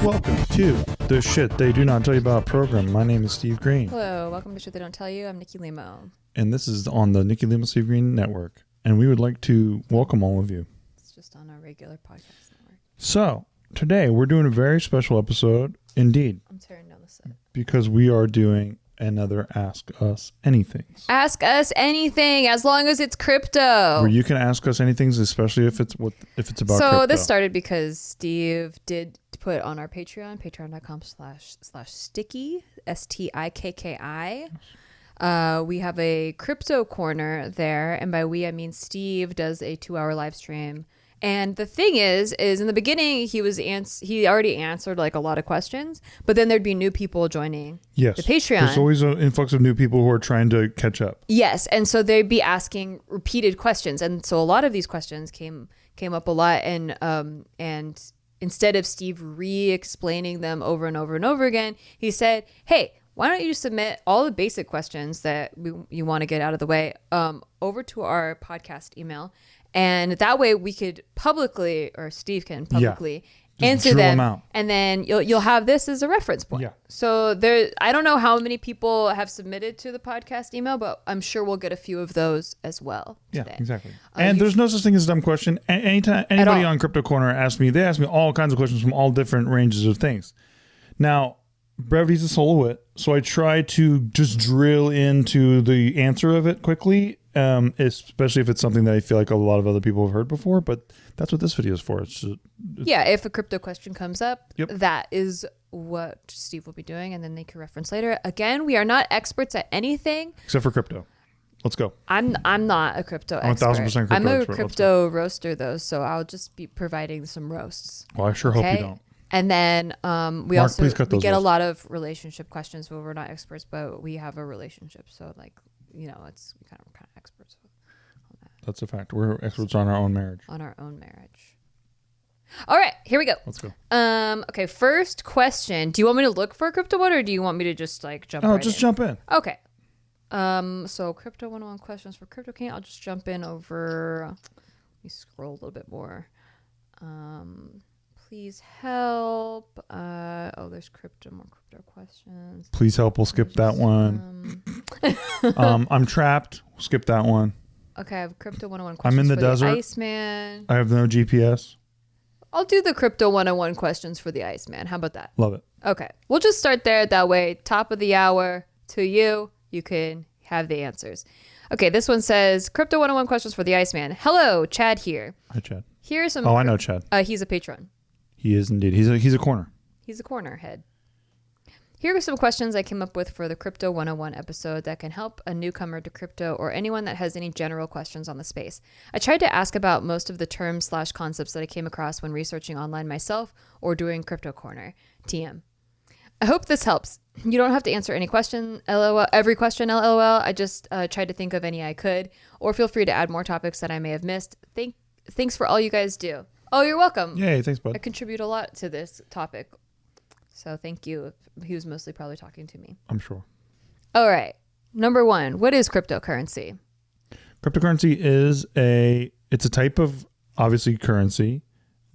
Welcome to the Shit They Do Not Tell You About program. My name is Steve Greene. Hello, welcome to Shit They Don't Tell You. I'm Nikki Limo. And this is on the Nikki Limo Steve Greene Network. And we would like to welcome all of you. It's just on our regular podcast network. So, today we're doing a very special episode indeed. I'm tearing down the set. Because we are doing another Ask Us Anything. Ask us anything as long as it's crypto. Where you can ask us anything, especially if it's about crypto. So this started because Steve did put on our Patreon, patreon.com/sticky, STIKKI. We have a crypto corner there, and by we I mean Steve does a 2-hour live stream. And the thing is in the beginning he already answered like a lot of questions, but then there'd be new people joining the Patreon. There's always an influx of new people who are trying to catch up. Yes, and so they'd be asking repeated questions, and so a lot of these questions came up a lot, and instead of Steve re-explaining them over and over and over again, he said, "Hey, why don't you submit all the basic questions that you want to get out of the way over to our podcast email, and that way we could publicly, or Steve can publicly answer them, and then you'll have this as a reference point." Yeah. So I don't know how many people have submitted to the podcast email, but I'm sure we'll get a few of those as well today. Yeah, exactly. And there's no such thing as a dumb question. Anytime anybody on Crypto Corner they ask me all kinds of questions from all different ranges of things. Now, brevity's the soul of wit, so I try to just drill into the answer of it quickly, especially if it's something that I feel like a lot of other people have heard before, but that's what this video is for. It's if a crypto question comes up, yep, that is what Steve will be doing, and then they can reference later. Again, we are not experts at anything. Except for crypto. Let's go. I'm not a crypto expert. 1,000% crypto I'm a expert. crypto roaster, though, so I'll just be providing some roasts. Well, I sure hope you don't. And then we Mark, we get a lot of relationship questions where we're not experts, but we have a relationship. So it's we're kind of experts on that. That's a fact. We're experts on our own marriage. On our own marriage. All right, here we go. Let's go. Okay, first question. Do you want me to look for a crypto one, or do you want me to just jump right in? Jump in. Okay. So crypto 101 questions for Crypto King. I'll just jump in over. Let me scroll a little bit more. Please help. There's more crypto questions. Please help. We'll skip that one. I'm trapped. We'll skip that one. Okay, I have crypto 101 questions. I'm in the for desert. The Iceman. I have no GPS. I'll do the crypto 101 questions for the Iceman. How about that? Love it. Okay, we'll just start there. That way, top of the hour to you can have the answers. Okay, this one says crypto 101 questions for the Iceman. Hello, Chad here. Hi, Chad. Here's some. I know Chad. He's a patron. He is indeed. He's a corner. He's a corner head. Here are some questions I came up with for the Crypto 101 episode that can help a newcomer to crypto or anyone that has any general questions on the space. I tried to ask about most of the terms/concepts that I came across when researching online myself or doing Crypto Corner. TM. I hope this helps. You don't have to answer any question, LOL, every question, LOL. I just tried to think of any I could, or feel free to add more topics that I may have missed. Thanks for all you guys do. Oh, you're welcome. Yay, thanks, bud. I contribute a lot to this topic. So thank you. He was mostly probably talking to me. I'm sure. All right. Number 1, what is cryptocurrency? Cryptocurrency is a type of, obviously, currency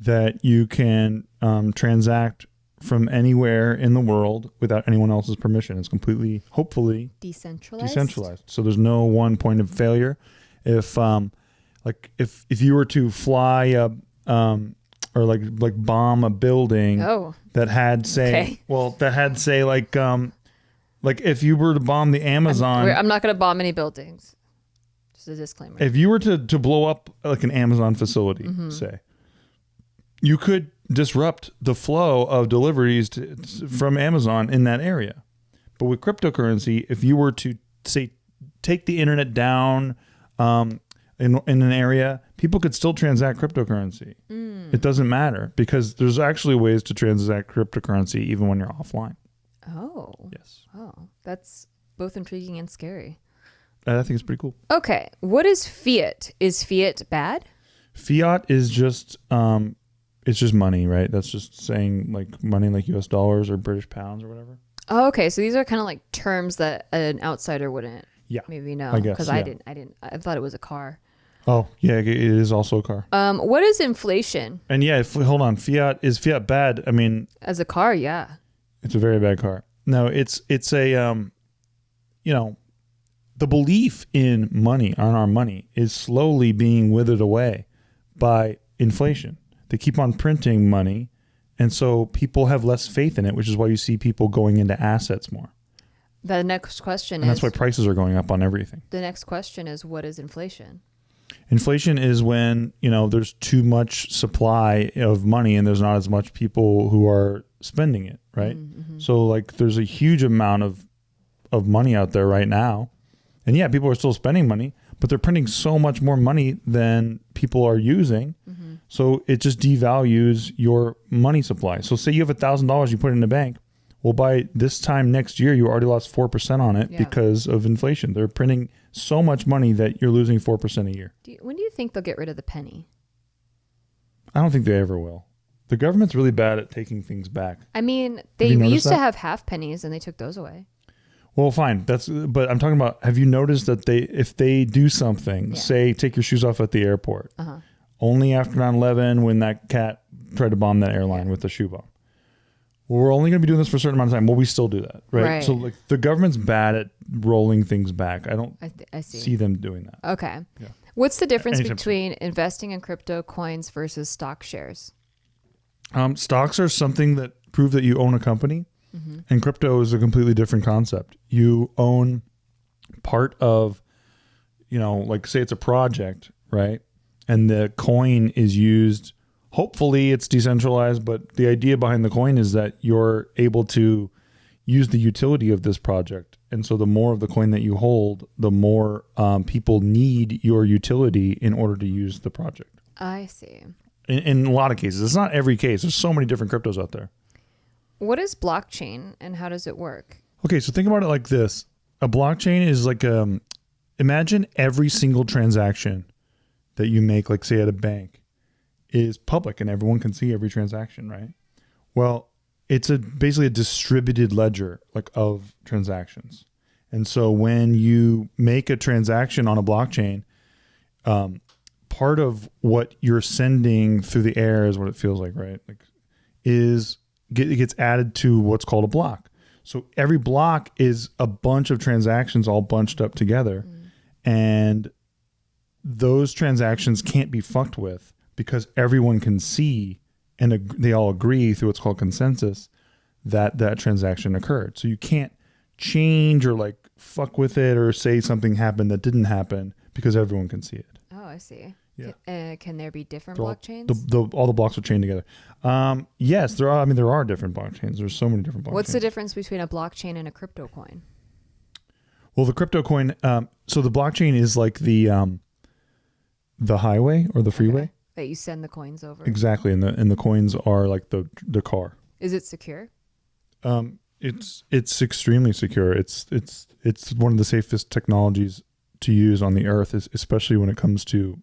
that you can transact from anywhere in the world without anyone else's permission. It's completely, hopefully, decentralized. So there's no one point of failure. If you were to fly or bomb a building that had if you were to bomb the Amazon. I'm not going to bomb any buildings. Just a disclaimer. If you were to blow up an Amazon facility, say, you could disrupt the flow of deliveries from Amazon in that area. But with cryptocurrency, if you were to say take the internet down in an area, people could still transact cryptocurrency. It doesn't matter because there's actually ways to transact cryptocurrency even when you're offline. Oh. Yes. Oh, that's both intriguing and scary. I think it's pretty cool. Okay. What is fiat? Is fiat bad? Fiat is just it's just money, right? That's just saying money like US dollars or British pounds or whatever. Oh, okay. So these are kind of like terms that an outsider wouldn't maybe know. I guess, because I thought it was a car. Oh, yeah, it is also a car. What is inflation? And yeah, hold on. Is fiat bad? I mean, As a car, yeah. it's a very bad car. No, it's a, the belief in money, on our money, is slowly being withered away by inflation. They keep on printing money, and so people have less faith in it, which is why you see people going into assets more. The next question And that's why prices are going up on everything. The next question is, what is inflation? Inflation is when, there's too much supply of money and there's not as much people who are spending it, right? Mm-hmm. So like there's a huge amount of money out there right now. And yeah, people are still spending money, but they're printing so much more money than people are using. Mm-hmm. So it just devalues your money supply. So say you have $1,000 you put in the bank. Well, by this time next year, you already lost 4% on it because of inflation. They're printing so much money that you're losing 4% a year. When do you think they'll get rid of the penny? I don't think they ever will. The government's really bad at taking things back. I mean, they used to have half pennies and they took those away. Well, fine. But I'm talking about, have you noticed that if they do something, say take your shoes off at the airport, only after 9/11 when that cat tried to bomb that airline with the shoe bomb. Well, we're only going to be doing this for a certain amount of time. Well, we still do that, right? So like the government's bad at rolling things back. I don't see them doing that. Okay. Yeah. What's the difference between investing in crypto coins versus stock shares? Stocks are something that prove that you own a company, and crypto is a completely different concept. You own part of, like say it's a project, right? And the coin is used. Hopefully it's decentralized, but the idea behind the coin is that you're able to use the utility of this project. And so the more of the coin that you hold, the more people need your utility in order to use the project. I see. In a lot of cases. It's not every case. There's so many different cryptos out there. What is blockchain and how does it work? Okay, so think about it like this. A blockchain is like, imagine every single transaction that you make, like say at a bank, is public and everyone can see every transaction, right? Well, it's basically a distributed ledger of transactions. And so when you make a transaction on a blockchain, part of what you're sending through the air is what it feels like, right? It gets added to what's called a block. So every block is a bunch of transactions all bunched up together. And those transactions can't be fucked with, because everyone can see and they all agree through what's called consensus that transaction occurred. So you can't change or fuck with it or say something happened that didn't happen because everyone can see it. Oh, I see. Yeah. Can there be different blockchains? All the blocks are chained together. Yes, there are. I mean, there are different blockchains. There's so many different blockchains. What's the difference between a blockchain and a crypto coin? Well, the crypto coin, so the blockchain is like the highway or the freeway. Okay. That you send the coins over. Exactly, and the coins are like the car. Is it secure? It's extremely secure. It's one of the safest technologies to use on the earth, especially when it comes to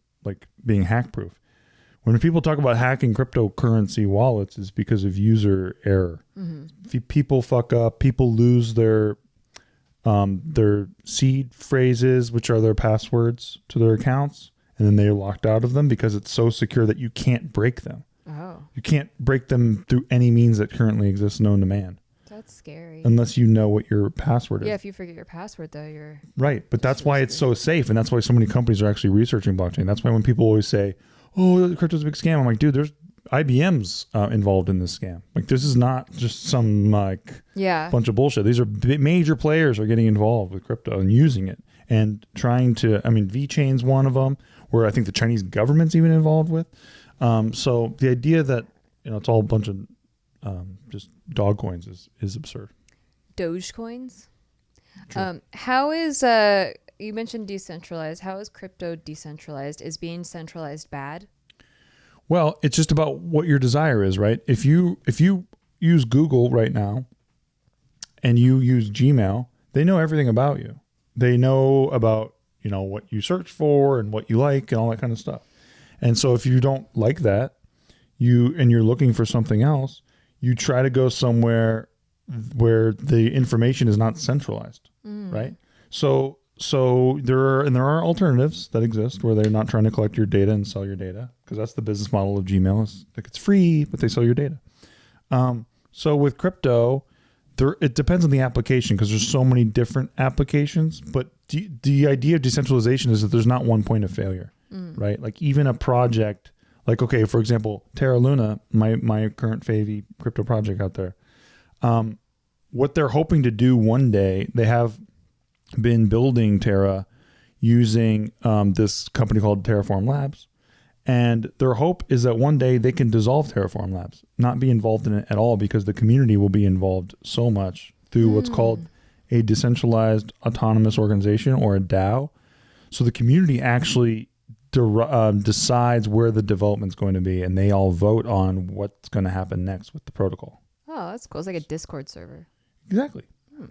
being hack proof. When people talk about hacking cryptocurrency wallets, it's because of user error. Mm-hmm. People fuck up. People lose their seed phrases, which are their passwords to their accounts. And then they're locked out of them because it's so secure that you can't break them. Oh. You can't break them through any means that currently exist known to man. That's scary. Unless you know what your password is. Yeah, if you forget your password, though, you're... Right, but that's why it's so safe, and that's why so many companies are actually researching blockchain. That's why when people always say, oh, crypto's a big scam, I'm like, dude, there's IBM's involved in this scam. This is not just some bunch of bullshit. These are major players are getting involved with crypto and using it and trying to... I mean, VeChain's one of them, where I think the Chinese government's even involved with. So the idea that it's all a bunch of just dog coins is absurd. Dogecoins? How is you mentioned decentralized? How is crypto decentralized? Is being centralized bad? Well, it's just about what your desire is, right? If you use Google right now and you use Gmail, they know everything about you. They know about what you search for and what you like and all that kind of stuff. And so if you don't like that, you're looking for something else, you try to go somewhere where the information is not centralized, right? So So there are alternatives that exist where they're not trying to collect your data and sell your data, because that's the business model of Gmail. Is like it's free, but they sell your data. So with crypto, it depends on the application, because there's so many different applications. But the idea of decentralization is that there's not one point of failure, right? Like even a project, like, okay, for example, Terra Luna, my current favy crypto project out there, what they're hoping to do one day, they have been building Terra using this company called Terraform Labs. And their hope is that one day they can dissolve Terraform Labs, not be involved in it at all, because the community will be involved so much through what's called a decentralized autonomous organization, or a DAO. So the community actually decides where the development's going to be, and they all vote on what's going to happen next with the protocol. Oh, that's cool. It's like a Discord server. Exactly.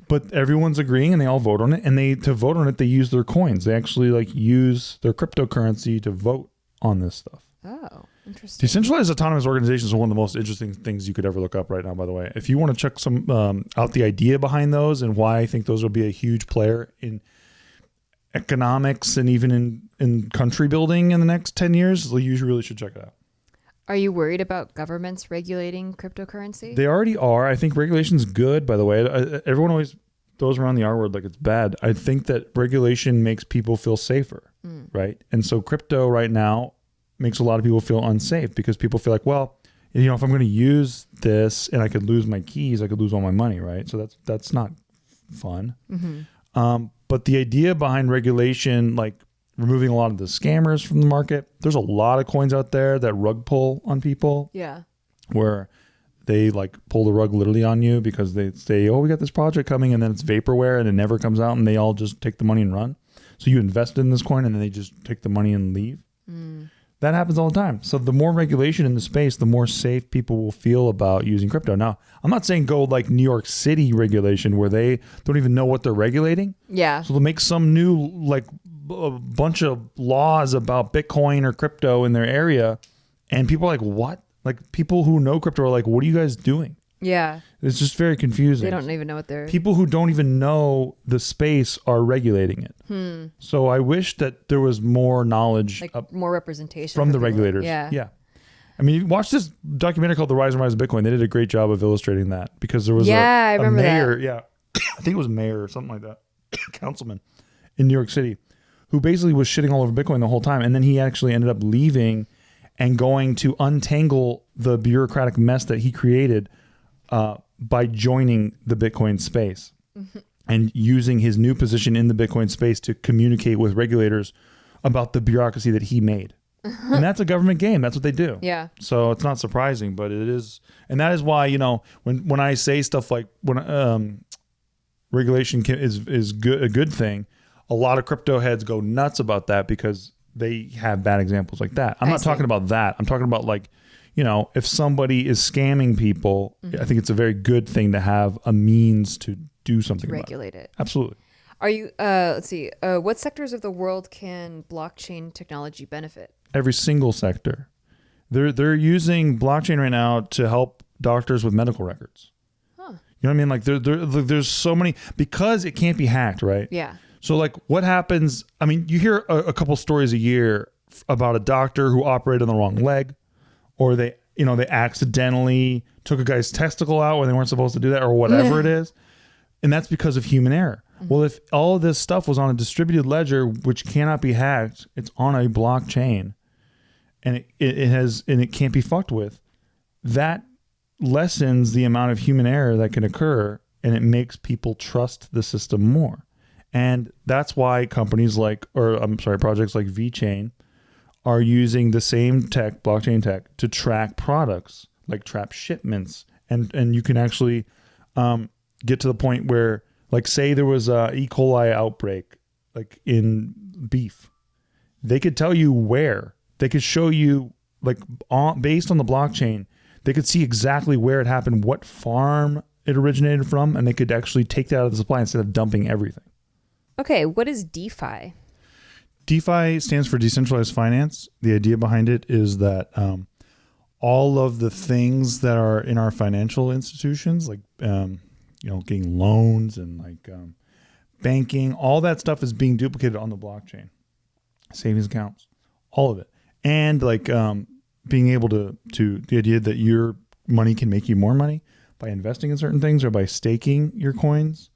But everyone's agreeing, and they all vote on it. And to vote on it, they use their coins. They actually like use their cryptocurrency to vote on this stuff. Oh, interesting. Decentralized autonomous organizations are one of the most interesting things you could ever look up right now, by the way. If you want to check some out the idea behind those and why I think those will be a huge player in economics and even in country building in the next 10 years, you really should check it out. Are you worried about governments regulating cryptocurrency? They already are. I think regulation's good, by the way. Everyone always throws around the R word like it's bad. I think that regulation makes people feel safer, right? And so crypto right now makes a lot of people feel unsafe, because people feel like, well, if I'm going to use this and I could lose my keys, I could lose all my money, right? So that's not fun. But the idea behind regulation, like removing a lot of the scammers from the market, there's a lot of coins out there that rug pull on people. Yeah. Where they like pull the rug literally on you, because they say, oh, we got this project coming, and then it's vaporware and it never comes out, and they all just take the money and run. So you invest in this coin and then they just take the money and leave. That happens all the time. So the more regulation in the space, the more safe people will feel about using crypto. Now, I'm not saying go like New York City regulation, where they don't even know what they're regulating. Yeah. So they'll make some new like a bunch of laws about Bitcoin or crypto in their area, and people are like, what? Like people who know crypto are like, what are you guys doing? Yeah. It's just very confusing. They don't even know what they're... People who don't even know the space are regulating it. So I wish that there was more knowledge, like more representation from the people. regulators. Yeah. I mean, watch this documentary called The Rise and Rise of Bitcoin. They did a great job of illustrating that, because there was I a remember mayor, that. I think it was mayor or something like that, councilman in New York City, who basically was shitting all over Bitcoin the whole time. And then he actually ended up leaving and going to untangle the bureaucratic mess that he created by joining the Bitcoin space and using his new position in the Bitcoin space to communicate with regulators about the bureaucracy that he made. And that's a government game. That's what they do. Yeah. So it's not surprising, but it is. And that is why, when I say stuff like when regulation is good, a good thing, a lot of crypto heads go nuts about that, because they have bad examples like that. I'm not talking about that. I'm talking about like, if somebody is scamming people, I think it's a very good thing to have a means to do something about it. Regulate it. Absolutely. Are you, let's see, what sectors of the world can blockchain technology benefit? Every single sector. They're using blockchain right now to help doctors with medical records. Huh. You know what I mean? Like there's so many, because it can't be hacked, right? Yeah. So like what happens, I mean, you hear a couple stories a year about a doctor who operated on the wrong leg, or they accidentally took a guy's testicle out when they weren't supposed to do that, or whatever it is. And that's because of human error. Well, if all of this stuff was on a distributed ledger, which cannot be hacked, it's on a blockchain, and it can't be fucked with, that lessens the amount of human error that can occur, and it makes people trust the system more. And that's why projects like VeChain are using the same tech, blockchain tech, to track products, like track shipments. And you can actually get to the point where, like, say there was a E. coli outbreak, like in beef. They could tell you where. They could show you, like, based on the blockchain, they could see exactly where it happened, what farm it originated from, and they could actually take that out of the supply instead of dumping everything. Okay, what is DeFi? DeFi stands for decentralized finance. The idea behind it is that all of the things that are in our financial institutions, like getting loans and like banking, all that stuff is being duplicated on the blockchain. Savings accounts, all of it. And like being able to the idea that your money can make you more money by investing in certain things or by staking your coins.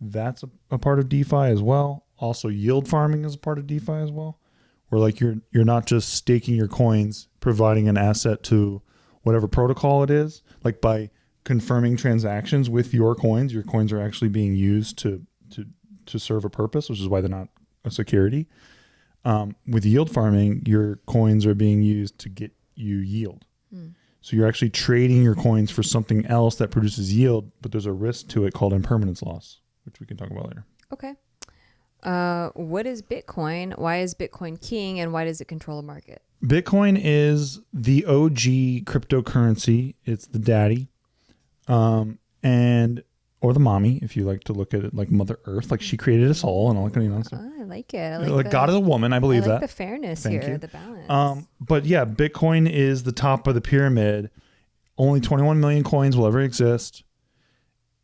That's a part of DeFi as well. Also, yield farming is a part of DeFi as well, where like you're not just staking your coins, providing an asset to whatever protocol it is. Like by confirming transactions with your coins are actually being used to serve a purpose, which is why they're not a security. With yield farming, your coins are being used to get you yield. So you're actually trading your coins for something else that produces yield, but there's a risk to it called impermanence loss, which we can talk about later. Okay. What is Bitcoin? Why is Bitcoin king, and why does it control a market? Bitcoin is the OG cryptocurrency. It's the daddy, or the mommy, if you like to look at it like Mother Earth, like she created us all and all that kind of stuff. Oh, I like it. I like God is a woman, I believe I like that. the fairness Thank here, you. the balance. But yeah, Bitcoin is the top of the pyramid. Only 21 million coins will ever exist.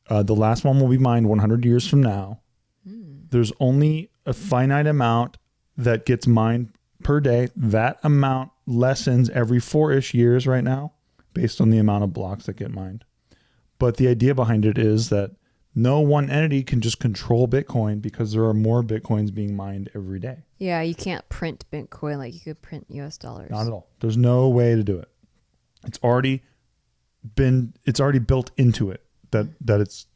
The last one will be mined 100 years from now. There's only a finite amount that gets mined per day. That amount lessens every 4-ish years right now based on the amount of blocks that get mined. But the idea behind it is that no one entity can just control Bitcoin because there are more Bitcoins being mined every day. Yeah, you can't print Bitcoin like you could print US dollars. Not at all. There's no way to do it. It's already built into it that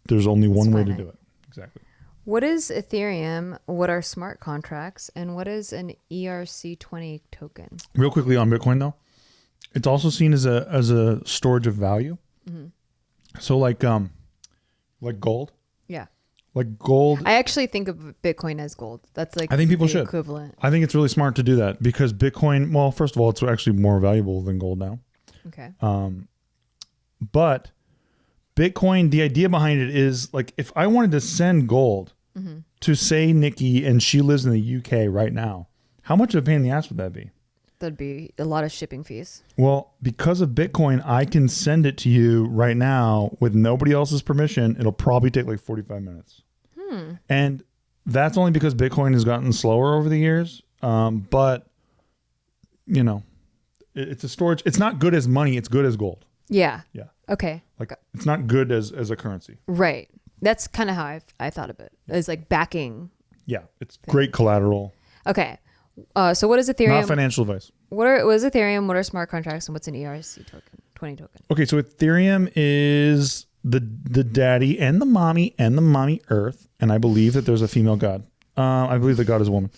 there's only one way to do it. Exactly. What is Ethereum? What are smart contracts? And what is an ERC20 token? Real quickly on Bitcoin though, it's also seen as a storage of value. So like gold. Yeah. Like gold. I actually think of Bitcoin as gold. That's like I think people the should. equivalent. I think it's really smart to do that because Bitcoin, well, first of all, it's actually more valuable than gold now. Okay. But Bitcoin, the idea behind it is like if I wanted to send gold to say Nikki and she lives in the UK right now, how much of a pain in the ass would that be? That'd be a lot of shipping fees. Well, because of Bitcoin, I can send it to you right now with nobody else's permission. It'll probably take like 45 minutes. And that's only because Bitcoin has gotten slower over the years. But, you know, it's a storage. It's not good as money. It's good as gold. Yeah. Yeah. Okay. Like it's not good as a currency. Right. That's kind of how I thought of it. It's like backing. Yeah. It's great collateral. Okay. So what is Ethereum? Not financial advice. What is Ethereum? What are smart contracts? And what's an ERC token? 20 token. Okay. So Ethereum is the daddy and the mommy Earth. And I believe that there's a female god. I believe that God is a woman.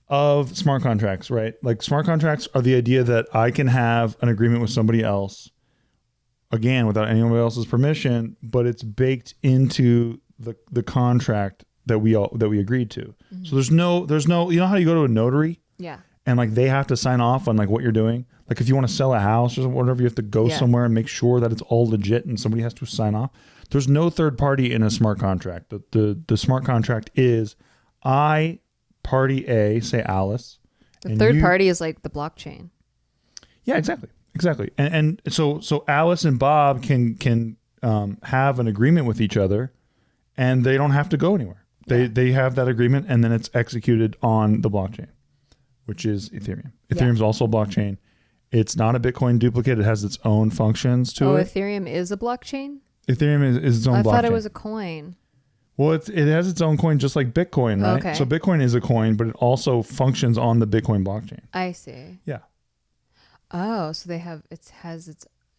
Of smart contracts, right? Like smart contracts are the idea that I can have an agreement with somebody else, again, without anyone else's permission, but it's baked into the contract that we agreed to. So there's no, you know how you go to a notary? Yeah. And like they have to sign off on like what you're doing. Like if you want to sell a house or whatever, you have to go somewhere and make sure that it's all legit and somebody has to sign off. There's no third party in a smart contract. The smart contract is party A, say Alice. The third party is like the blockchain. Yeah, exactly. And so Alice and Bob can have an agreement with each other, and they don't have to go anywhere. They have that agreement, and then it's executed on the blockchain, which is Ethereum. Ethereum's also a blockchain. It's not a Bitcoin duplicate. It has its own functions to it. Ethereum is a blockchain? Ethereum is its own blockchain. I thought it was a coin. Well, it has its own coin just like Bitcoin, right? Okay. So Bitcoin is a coin, but it also functions on the Bitcoin blockchain. I see. Yeah. Oh, so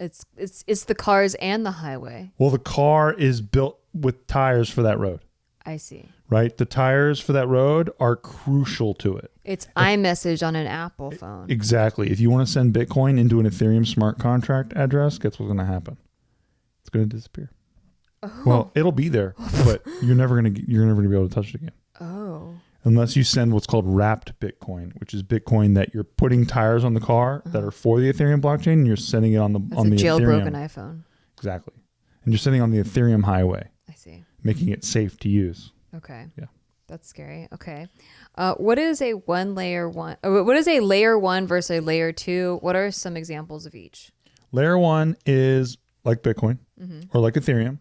it's the cars and the highway. Well, the car is built with tires for that road. I see. Right? The tires for that road are crucial to it. It's iMessage on an Apple phone. Exactly. If you want to send Bitcoin into an Ethereum smart contract address, guess what's going to happen? It's going to disappear. Oh. Well, it'll be there, but you're never going to be able to touch it again. Oh. Unless you send what's called wrapped Bitcoin, which is Bitcoin that you're putting tires on the car that are for the Ethereum blockchain, and you're sending it on the That's a jailbroken Ethereum. iPhone. Exactly. And you're sending on the Ethereum highway. I see. Making it safe to use. Okay. Yeah. That's scary. Okay. What is a layer one versus a layer two? What are some examples of each? Layer one is like Bitcoin or like Ethereum.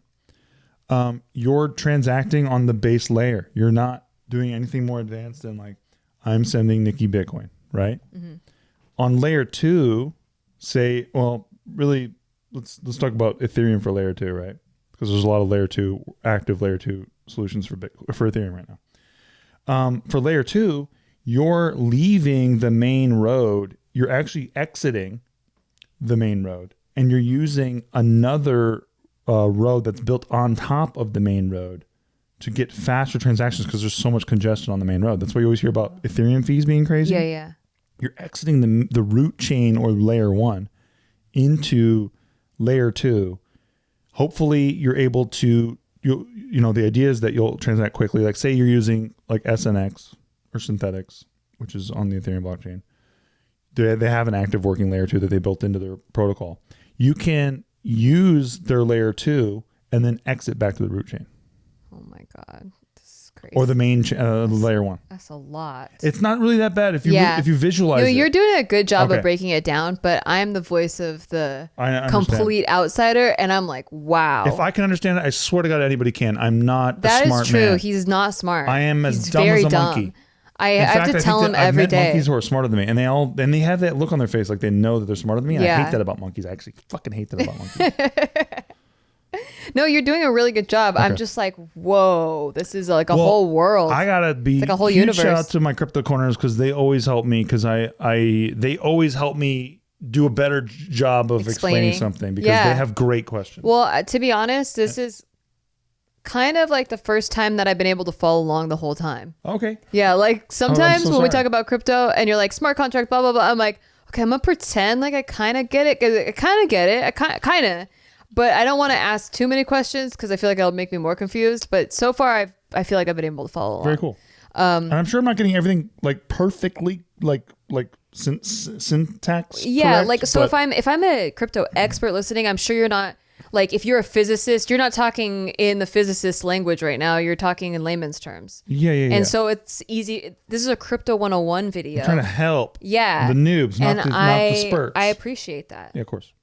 you're transacting on the base layer. You're not doing anything more advanced than like, I'm sending Nikki Bitcoin, right? Mm-hmm. On layer 2, say, well, really, let's talk about Ethereum for layer 2, right? Because there's a lot of active layer 2 solutions for Ethereum right now. For layer 2, you're leaving the main road. You're actually exiting the main road, and you're using another road that's built on top of the main road to get faster transactions because there's so much congestion on the main road. That's why you always hear about Ethereum fees being crazy. Yeah. You're exiting the root chain or layer 1 into layer 2. Hopefully you're able to, the idea is that you'll transact quickly. Like say you're using like SNX or Synthetics, which is on the Ethereum blockchain. They have an active working layer 2 that they built into their protocol. You can use their layer 2 and then exit back to the root chain. Oh my God. This is crazy. Or the main layer 1. That's a lot. It's not really that bad if you visualize it. You're doing a good job of breaking it down, but I'm the voice of the complete outsider, and I'm like, wow. If I can understand it, I swear to God anybody can. I'm not a smart man. That is true. He's not smart. I am as dumb as a monkey. I have to tell him every day. Monkeys who are smarter than me, and they have that look on their face like they know that they're smarter than me. And I hate that about monkeys. I actually fucking hate that about monkeys. No, you're doing a really good job. Okay. I'm just like, whoa, this is like a whole world. I gotta be like a whole huge universe. Shout out to my crypto corners because they always help me they always help me do a better job of explaining something because they have great questions. Well, to be honest, this is kind of like the first time that I've been able to follow along the whole time. Okay. Yeah, like sometimes when we talk about crypto and you're like smart contract, blah, blah, blah, I'm like, okay, I'm going to pretend like I kind of get it. Because I kind of get it. I kind of. But I don't want to ask too many questions because I feel like it'll make me more confused. But so far, I feel like I've been able to follow along. Very cool. And I'm sure I'm not getting everything like perfectly like syntax. Yeah, correct, like so if I'm a crypto expert listening, I'm sure you're not. Like if you're a physicist, you're not talking in the physicist language right now. You're talking in layman's terms. Yeah. And so it's easy. This is a Crypto 101 video. I'm trying to help the noobs, not the spurts. I appreciate that. Yeah, of course.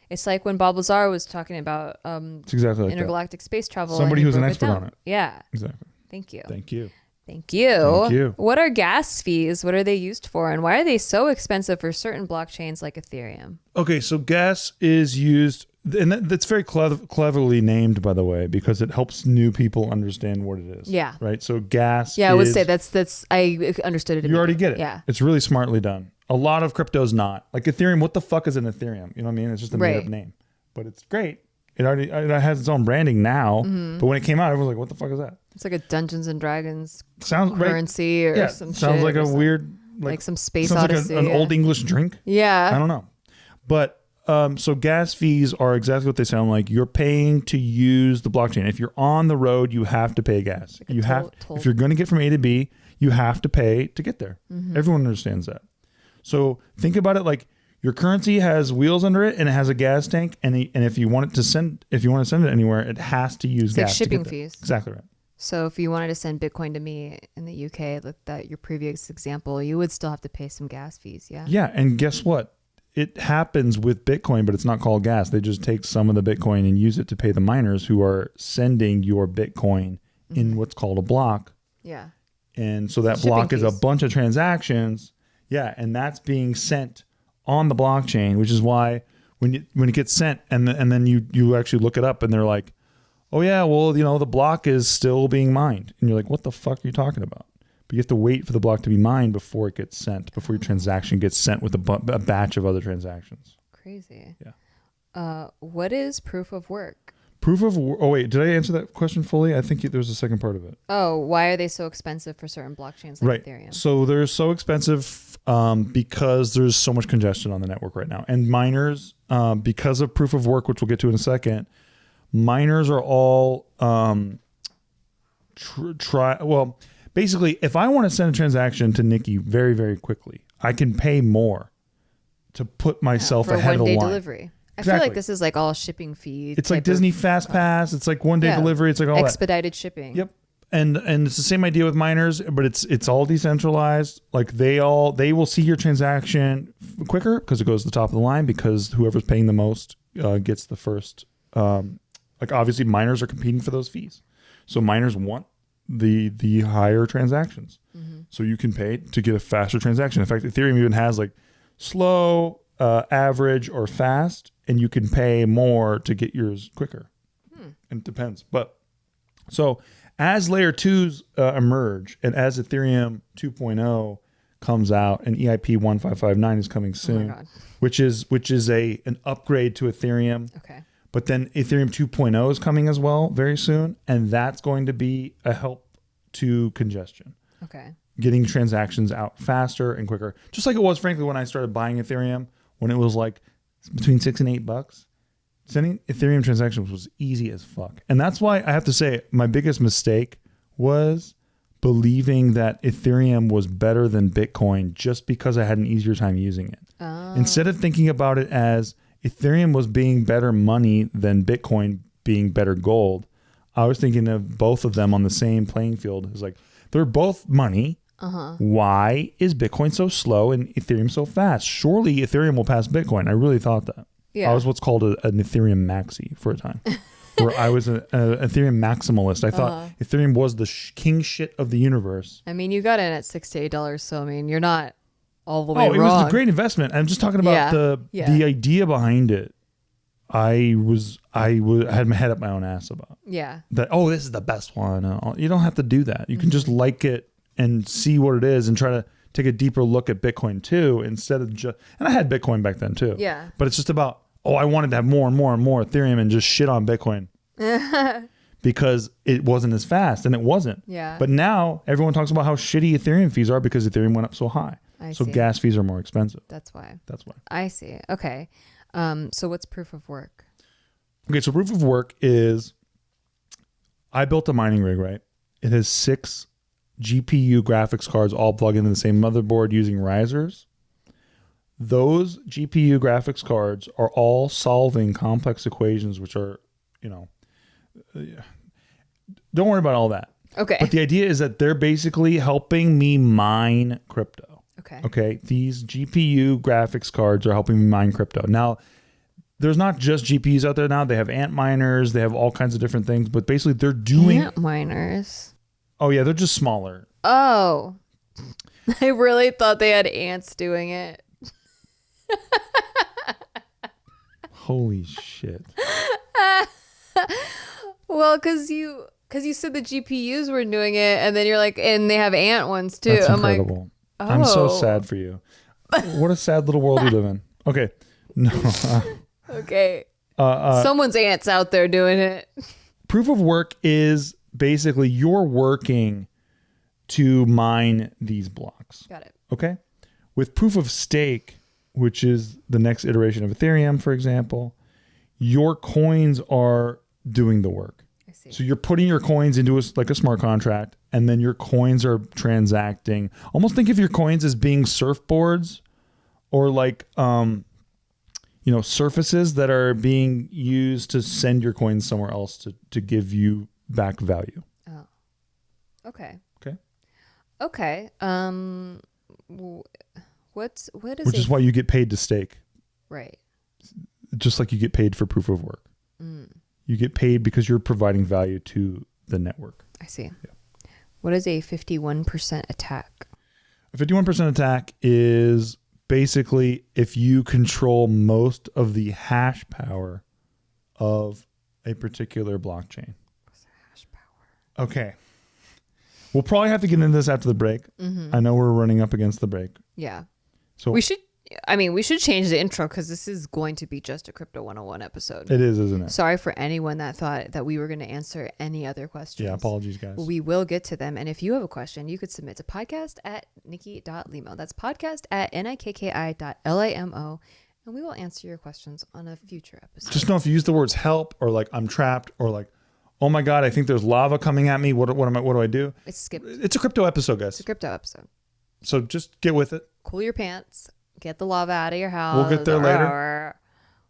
It's like when Bob Lazar was talking about it's exactly like intergalactic space travel. Somebody who's an expert on it. Yeah. Exactly. Thank you. Thank you. Thank you. What are gas fees? What are they used for? And why are they so expensive for certain blockchains like Ethereum? Okay, so gas is used, and that's very cleverly named, by the way, because it helps new people understand what it is. Yeah. Right? So gas I would say that's I understood it. You already get it. Yeah. It's really smartly done. A lot of crypto's not. Like Ethereum, what the fuck is an Ethereum? You know what I mean? It's just a made-up name. But it's great. It has its own branding now. Mm-hmm. But when it came out, everyone was like, what the fuck is that? It's like a Dungeons and Dragons currency or some shit. Sounds like a weird... Like some space odyssey. Like an old English drink? Yeah. I don't know. But so gas fees are exactly what they sound like. You're paying to use the blockchain. If you're on the road, you have to pay gas. Like if you're going to get from A to B, you have to pay to get there. Mm-hmm. Everyone understands that. So think about it like your currency has wheels under it and it has a gas tank, and if you want to send it anywhere, it has to use gas. Like shipping fees. Exactly right. So if you wanted to send Bitcoin to me in the UK, like that your previous example, you would still have to pay some gas fees, yeah? Yeah, and guess what? It happens with Bitcoin, but it's not called gas. They just take some of the Bitcoin and use it to pay the miners who are sending your Bitcoin in what's called a block. Yeah. And so that block is a bunch of transactions. Yeah, and that's being sent on the blockchain, which is why when it gets sent and then you actually look it up and they're like, oh yeah, well, the block is still being mined. And you're like, what the fuck are you talking about? But you have to wait for the block to be mined before it gets sent, before your transaction gets sent with a batch of other transactions. Crazy. Yeah. What is proof of work? Oh wait, did I answer that question fully? I think there was a second part of it. Oh, why are they so expensive for certain blockchains like Ethereum? So they're so expensive because there's so much congestion on the network right now. And miners, because of proof of work, which we'll get to in a second, miners are all basically, if I want to send a transaction to Nikki very, very quickly, I can pay more to put myself ahead of the line. For one-day delivery. I feel like this is like all shipping fees. It's like Disney Fast Pass. It's like one-day delivery. It's like all expedited shipping. Yep. And it's the same idea with miners, but it's all decentralized. Like they will see your transaction quicker because it goes to the top of the line because whoever's paying the most gets the first Like obviously miners are competing for those fees. So miners want the higher transactions. So you can pay to get a faster transaction. In fact, Ethereum even has like slow, average, or fast, and you can pay more to get yours quicker. And it depends. But so as layer 2s emerge and as Ethereum 2.0 comes out and EIP 1559 is coming soon, which is an upgrade to Ethereum. Okay. But then Ethereum 2.0 is coming as well very soon, and that's going to be a help to congestion. Okay. Getting transactions out faster and quicker. Just like it was, frankly, when I started buying Ethereum, when it was like between $6 and $8. Sending Ethereum transactions was easy as fuck. And that's why I have to say my biggest mistake was believing that Ethereum was better than Bitcoin just because I had an easier time using it. Instead of thinking about it as Ethereum was being better money than Bitcoin being better gold, I was thinking of both of them on the same playing field. It's like, they're both money. Why is Bitcoin so slow and Ethereum so fast? Surely Ethereum will pass Bitcoin. I really thought that. Yeah. I was what's called an Ethereum maxi for a time, where I was an Ethereum maximalist. I thought Ethereum was the king shit of the universe. I mean, you got in at $6 to $8, so I mean, you're not all the way wrong. It was a great investment. I'm just talking about the idea behind it. I had my head up my own ass about. Yeah. That, this is the best one. You don't have to do that. You can just like it and see what it is and try to take a deeper look at Bitcoin too, instead of just, and I had Bitcoin back then too. Yeah. But it's just about, I wanted to have more and more and more Ethereum and just shit on Bitcoin because it wasn't as fast, and it wasn't. Yeah. But now everyone talks about how shitty Ethereum fees are because Ethereum went up so high. I so see. gas fees are more expensive. That's why. I see. Okay. So what's proof of work? Okay, so proof of work is, I built a mining rig, right? It has 6 GPU graphics cards all plugged into the same motherboard using risers. Those GPU graphics cards are all solving complex equations, which are, don't worry about all that. Okay. But the idea is that they're basically helping me mine crypto. Okay. These GPU graphics cards are helping me mine crypto. Now, there's not just GPUs out there now. They have ant miners. They have all kinds of different things. But basically, they're doing... Ant miners? Oh, yeah. They're just smaller. Oh. I really thought they had ants doing it. Holy shit. Well, because you said the GPUs were doing it, and then you're like, and they have ant ones too. That's I'm incredible. like, I'm so sad for you. What a sad little world we live in. Okay. No. Okay. Someone's ants out there doing it. Proof of work is basically you're working to mine these blocks. Got it. Okay. With proof of stake, which is the next iteration of Ethereum, for example, your coins are doing the work. I see. So you're putting your coins into a smart contract, and then your coins are transacting. Almost think of your coins as being surfboards or surfaces that are being used to send your coins somewhere else to give you back value. Oh. Okay. Okay. Okay. What is Which is why you get paid to stake. Right. Just like you get paid for proof of work. You get paid because you're providing value to the network. I see. Yeah. What is a 51% attack? A 51% attack is basically if you control most of the hash power of a particular blockchain. What's the hash power? Okay. We'll probably have to get into this after the break. I know we're running up against the break. Yeah. So we should change the intro because this is going to be just a Crypto 101 episode. It is, isn't it? Sorry for anyone that thought that we were going to answer any other questions. Yeah, apologies, guys. We will get to them. And if you have a question, you could submit to podcast@nikki.limo. That's podcast@nikki.limo. And we will answer your questions on a future episode. Just know if you use the words help or like I'm trapped or like, oh my God, I think there's lava coming at me. What do I do? It's skipped. It's a crypto episode, guys. It's a crypto episode. So just get with it. Cool your pants. Get the lava out of your house. We'll get there later.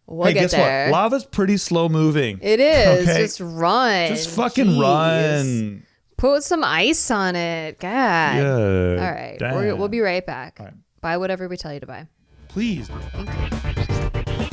We'll get there. What? Lava's pretty slow moving. It is. Okay? Just run. Just fucking run. Put some ice on it. God. Yeah. All right. Damn. We'll be right back. All right. Buy whatever we tell you to buy. Please. Thank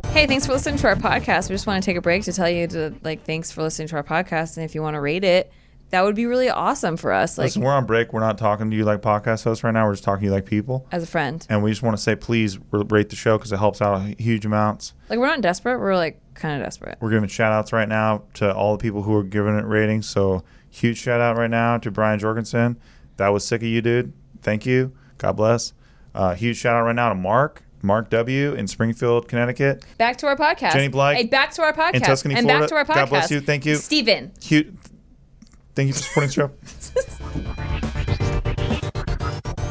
you. Hey, thanks for listening to our podcast. We just want to take a break to tell you to thanks for listening to our podcast. And if you want to rate it, that would be really awesome for us. Listen, we're on break. We're not talking to you like podcast hosts right now. We're just talking to you like people. As a friend. And we just want to say, please rate the show because it helps out huge amounts. We're not desperate. We're kind of desperate. We're giving shout outs right now to all the people who are giving it ratings. So huge shout out right now to Brian Jorgensen. That was sick of you, dude. Thank you. God bless. Huge shout out right now to Mark W. in Springfield, Connecticut. Back to our podcast. Jenny Blyke. Hey, back to our podcast. In Tuscany, and Florida. Back to our podcast. God bless you. Thank you. Steven. Thank you for supporting the show.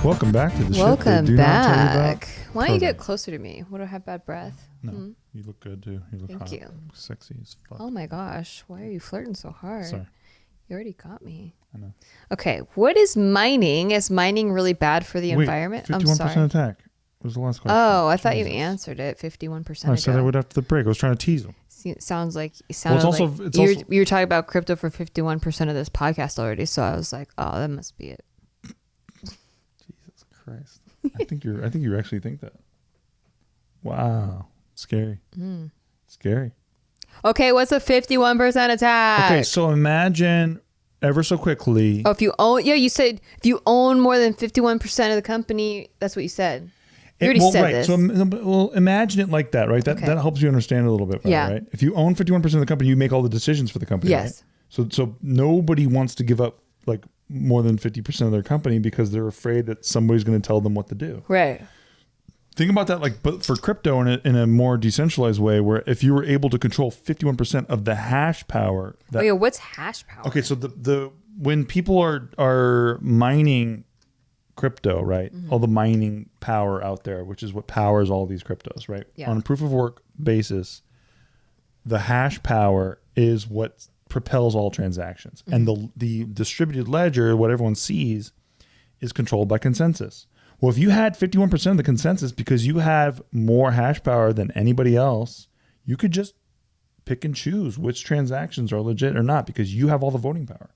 Welcome back to the show. Welcome back. Not tell you about. Why don't you get closer to me? Would I have bad breath? No, you look good too. You look Thank hot. you. Sexy as fuck. Oh my gosh. Why are you flirting so hard? Sorry. You already got me. I know. Okay. What is mining? Is mining really bad for the environment? 51% I'm sorry. attack was the last question. Oh, I thought you Jesus. answered it 51% I said I would after the break. I was trying to tease him. Sounds like you Well, sounded it's also- like it's you also- were talking about crypto for 51% of this podcast already. So I was like, oh, that must be it. Jesus Christ. I think you actually think that. Wow. Scary. Scary. Okay, what's a 51% attack? Okay, so imagine ever so quickly. Oh, if you own, you said if you own more than 51% of the company, that's what you said. You already said this. So imagine it like that, right? That helps you understand it a little bit better, Yeah. right? If you own 51% of the company, you make all the decisions for the company, Yes. right? So nobody wants to give up more than 50% of their company because they're afraid that somebody's going to tell them what to do. Right. Think about that, but for crypto in a more decentralized way, where if you were able to control 51% of the hash power. What's hash power? Okay, so when people are mining crypto, right? All the mining power out there, which is what powers all these cryptos, right? Yeah. On a proof of work basis, the hash power is what propels all transactions. And the distributed ledger, what everyone sees, is controlled by consensus. Well, if you had 51% of the consensus because you have more hash power than anybody else, you could just pick and choose which transactions are legit or not because you have all the voting power.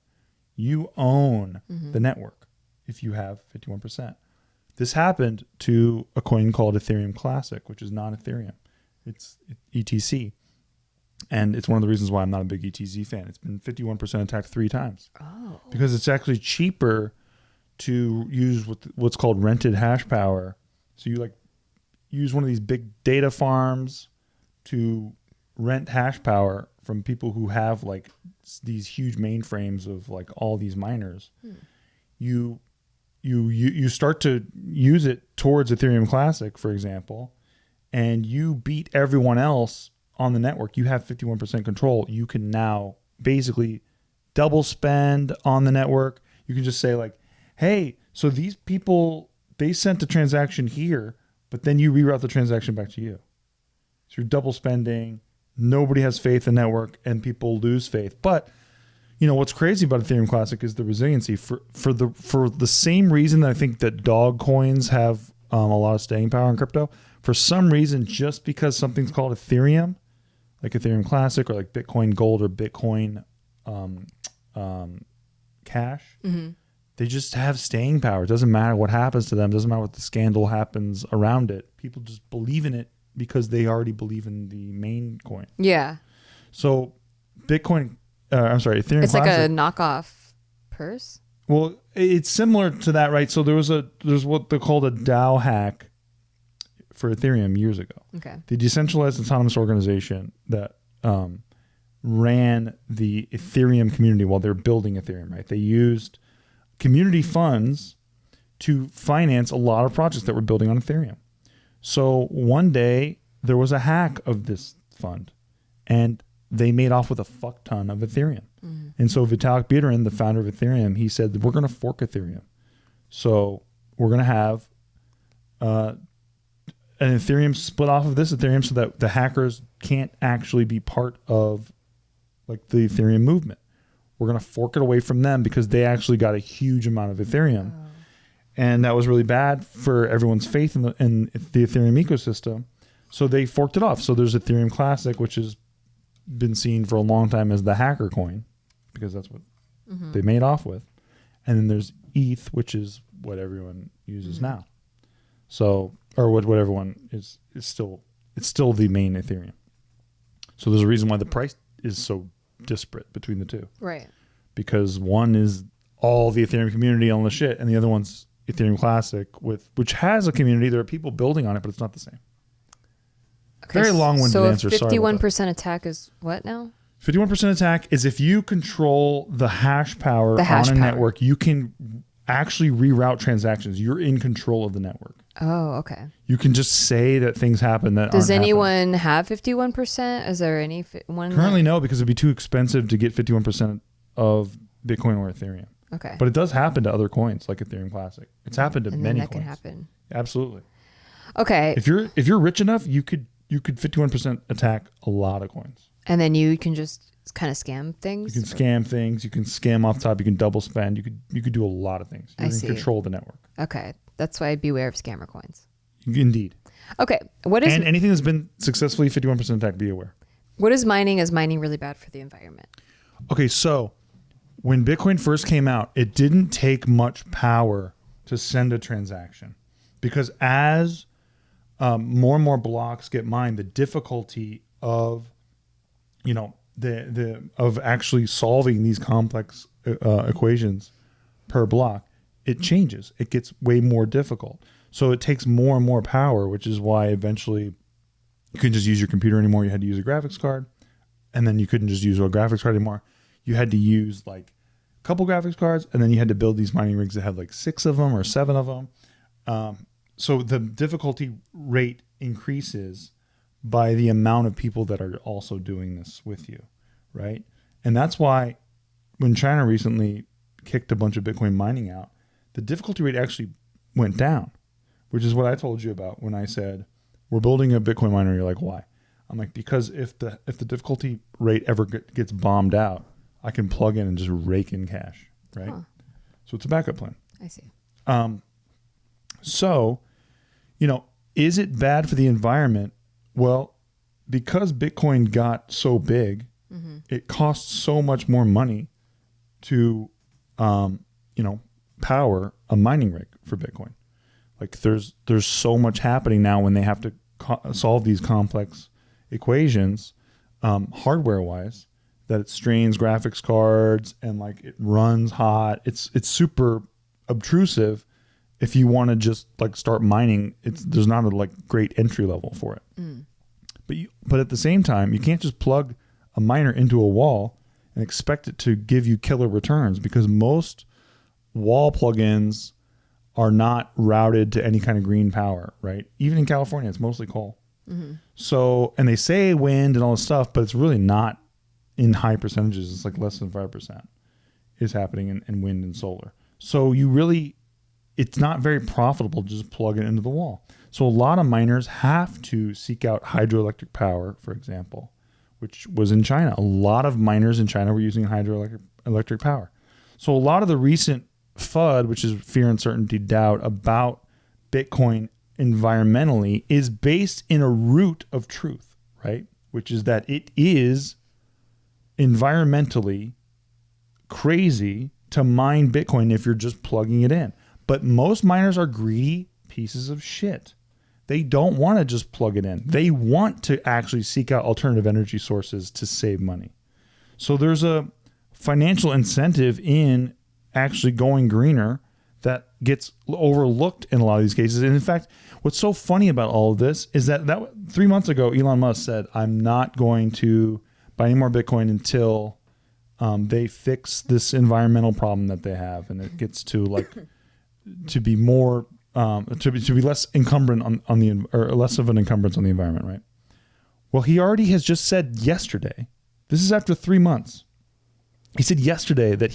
You own the network if you have 51%. This happened to a coin called Ethereum Classic, which is not Ethereum. It's ETC. And it's one of the reasons why I'm not a big ETC fan. It's been 51% attacked 3 times. Oh. Because it's actually cheaper to use what's called rented hash power. So you use one of these big data farms to rent hash power from people who have these huge mainframes of all these miners. You start to use it towards Ethereum Classic, for example, and you beat everyone else on the network. You have 51% control. You can now basically double spend on the network. You can just say hey, so these people, they sent a transaction here, but then you reroute the transaction back to you. So you're double spending. Nobody has faith in the network, and people lose faith. But what's crazy about Ethereum Classic is the resiliency. For the same reason that I think that dog coins have a lot of staying power in crypto. For some reason, just because something's called Ethereum, like Ethereum Classic or like Bitcoin Gold or Bitcoin Cash. They just have staying power. It doesn't matter what happens to them. It doesn't matter what the scandal happens around it. People just believe in it because they already believe in the main coin. Yeah. So Ethereum It's Classic, like a knockoff purse. Well, it's similar to that, right? So there's what they called a DAO hack for Ethereum years ago. Okay. The Decentralized Autonomous Organization that ran the Ethereum community while they were building Ethereum, right? They used community funds to finance a lot of projects that were building on Ethereum. So one day there was a hack of this fund and they made off with a fuck ton of Ethereum. And so Vitalik Buterin, the founder of Ethereum, he said, we're going to fork Ethereum. So we're going to have an Ethereum split off of this Ethereum so that the hackers can't actually be part of the Ethereum movement. We're going to fork it away from them because they actually got a huge amount of Ethereum. Oh. And that was really bad for everyone's faith in the Ethereum ecosystem. So they forked it off. So there's Ethereum Classic, which has been seen for a long time as the hacker coin because that's what they made off with. And then there's ETH, which is what everyone uses now. So, or what everyone it's still the main Ethereum. So there's a reason why the price is so disparate between the two. Right. Because one is all the Ethereum community on the shit, and the other one's Ethereum Classic, which has a community. There are people building on it, but it's not the same. Okay, Very long-winded answer. So Sorry about 51% attack is what now? 51% attack is if you control the hash power on a network, you can actually reroute transactions. You're in control of the network. Oh, okay. You can just say that things happen that Does aren't anyone have 51%? Is there any one? Currently, no, because it'd be too expensive to get 51% of Bitcoin or Ethereum. Okay. But it does happen to other coins like Ethereum Classic. It's happened to and many then that coins. can happen. Absolutely. Okay. If you're rich enough, you could 51% attack a lot of coins. And then you can just kind of scam things? You can scam things. You can scam off the top. You can double spend. You could do a lot of things. You can control the network. Okay. That's why beware of scammer coins. Indeed. Okay. And anything that's been successfully 51% attack, be aware. What is mining? Is mining really bad for the environment? Okay, so when Bitcoin first came out, it didn't take much power to send a transaction, because as more and more blocks get mined, the difficulty of of actually solving these complex equations per block, it changes. It gets way more difficult. So it takes more and more power, which is why eventually you couldn't just use your computer anymore. You had to use a graphics card, and then you couldn't just use a graphics card anymore. You had to use like a couple graphics cards, and then you had to build these mining rigs that had like 6 of them or 7 of them. So the difficulty rate increases by the amount of people that are also doing this with you, right? And that's why when China recently kicked a bunch of Bitcoin mining out, the difficulty rate actually went down, which is what I told you about when I said, we're building a Bitcoin miner. You're like, why? I'm like, because if the difficulty rate ever gets bombed out, I can plug in and just rake in cash, right? Huh. So it's a backup plan. I see. So, is it bad for the environment? Well, because Bitcoin got so big, it costs so much more money to, power a mining rig for Bitcoin. Like there's so much happening now when they have to solve these complex equations, hardware wise, that it strains graphics cards and like it runs hot. It's super obtrusive. If you want to just like start mining, there's not a like great entry level for it. But at the same time, you can't just plug a miner into a wall and expect it to give you killer returns, because most wall plugins are not routed to any kind of green power, right? Even in California, it's mostly coal. So, and they say wind and all this stuff, but it's really not in high percentages. It's like less than 5% is happening in wind and solar. So it's not very profitable to just plug it into the wall. So a lot of miners have to seek out hydroelectric power, for example, which was in China. A lot of miners in China were using hydroelectric power. So a lot of the recent FUD, which is fear, uncertainty, doubt about Bitcoin environmentally, is based in a root of truth, right? Which is that it is environmentally crazy to mine Bitcoin if you're just plugging it in. But most miners are greedy pieces of shit. They don't want to just plug it in. They want to actually seek out alternative energy sources to save money. So there's a financial incentive in actually going greener that gets overlooked in a lot of these cases. And in fact, what's so funny about all of this is that 3 months ago, Elon Musk said, I'm not going to buy any more Bitcoin until they fix this environmental problem that they have. And it gets to like, to be more, to be less encumbrant or less of an encumbrance on the environment, right? Well, he already has just said yesterday, this is after 3 months. He said yesterday that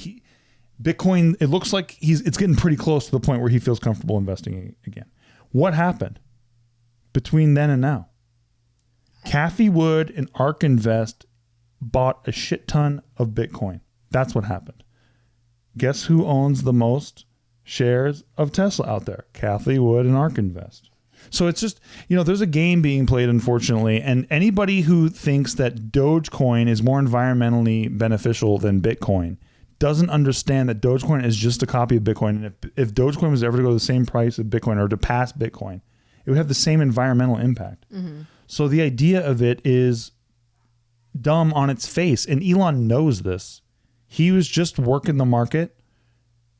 Bitcoin, it looks like it's getting pretty close to the point where he feels comfortable investing again. What happened between then and now? Cathie Wood and ARK Invest bought a shit ton of Bitcoin. That's what happened. Guess who owns the most shares of Tesla out there? Cathie Wood and ARK Invest. So it's just, there's a game being played, unfortunately, and anybody who thinks that Dogecoin is more environmentally beneficial than Bitcoin doesn't understand that Dogecoin is just a copy of Bitcoin. And if Dogecoin was ever to go to the same price as Bitcoin or to pass Bitcoin, it would have the same environmental impact. So the idea of it is dumb on its face. And Elon knows this. He was just working the market,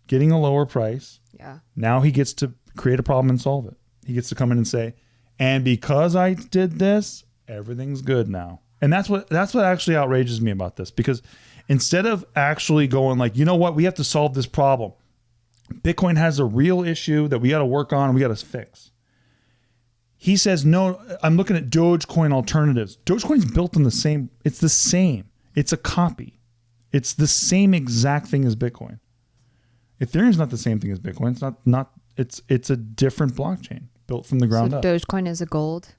getting a lower price. Yeah. Now he gets to create a problem and solve it. He gets to come in and say, and because I did this, everything's good now. And that's what actually outrages me about this, because instead of actually going like, you know what, we have to solve this problem. Bitcoin has a real issue that we got to work on, we got to fix. He says, no, I'm looking at Dogecoin alternatives. Dogecoin's built on the same, it's the same. It's a copy. It's the same exact thing as Bitcoin. Ethereum's not the same thing as Bitcoin. It's it's a different blockchain built from the ground up. Dogecoin is a gold.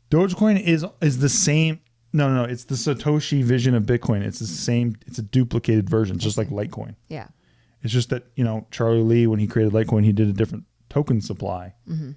Dogecoin is the same. No. It's the Satoshi vision of Bitcoin. It's the same. It's a duplicated version, just like Litecoin. Yeah. It's just that, Charlie Lee, when he created Litecoin, he did a different token supply. Mm-hmm.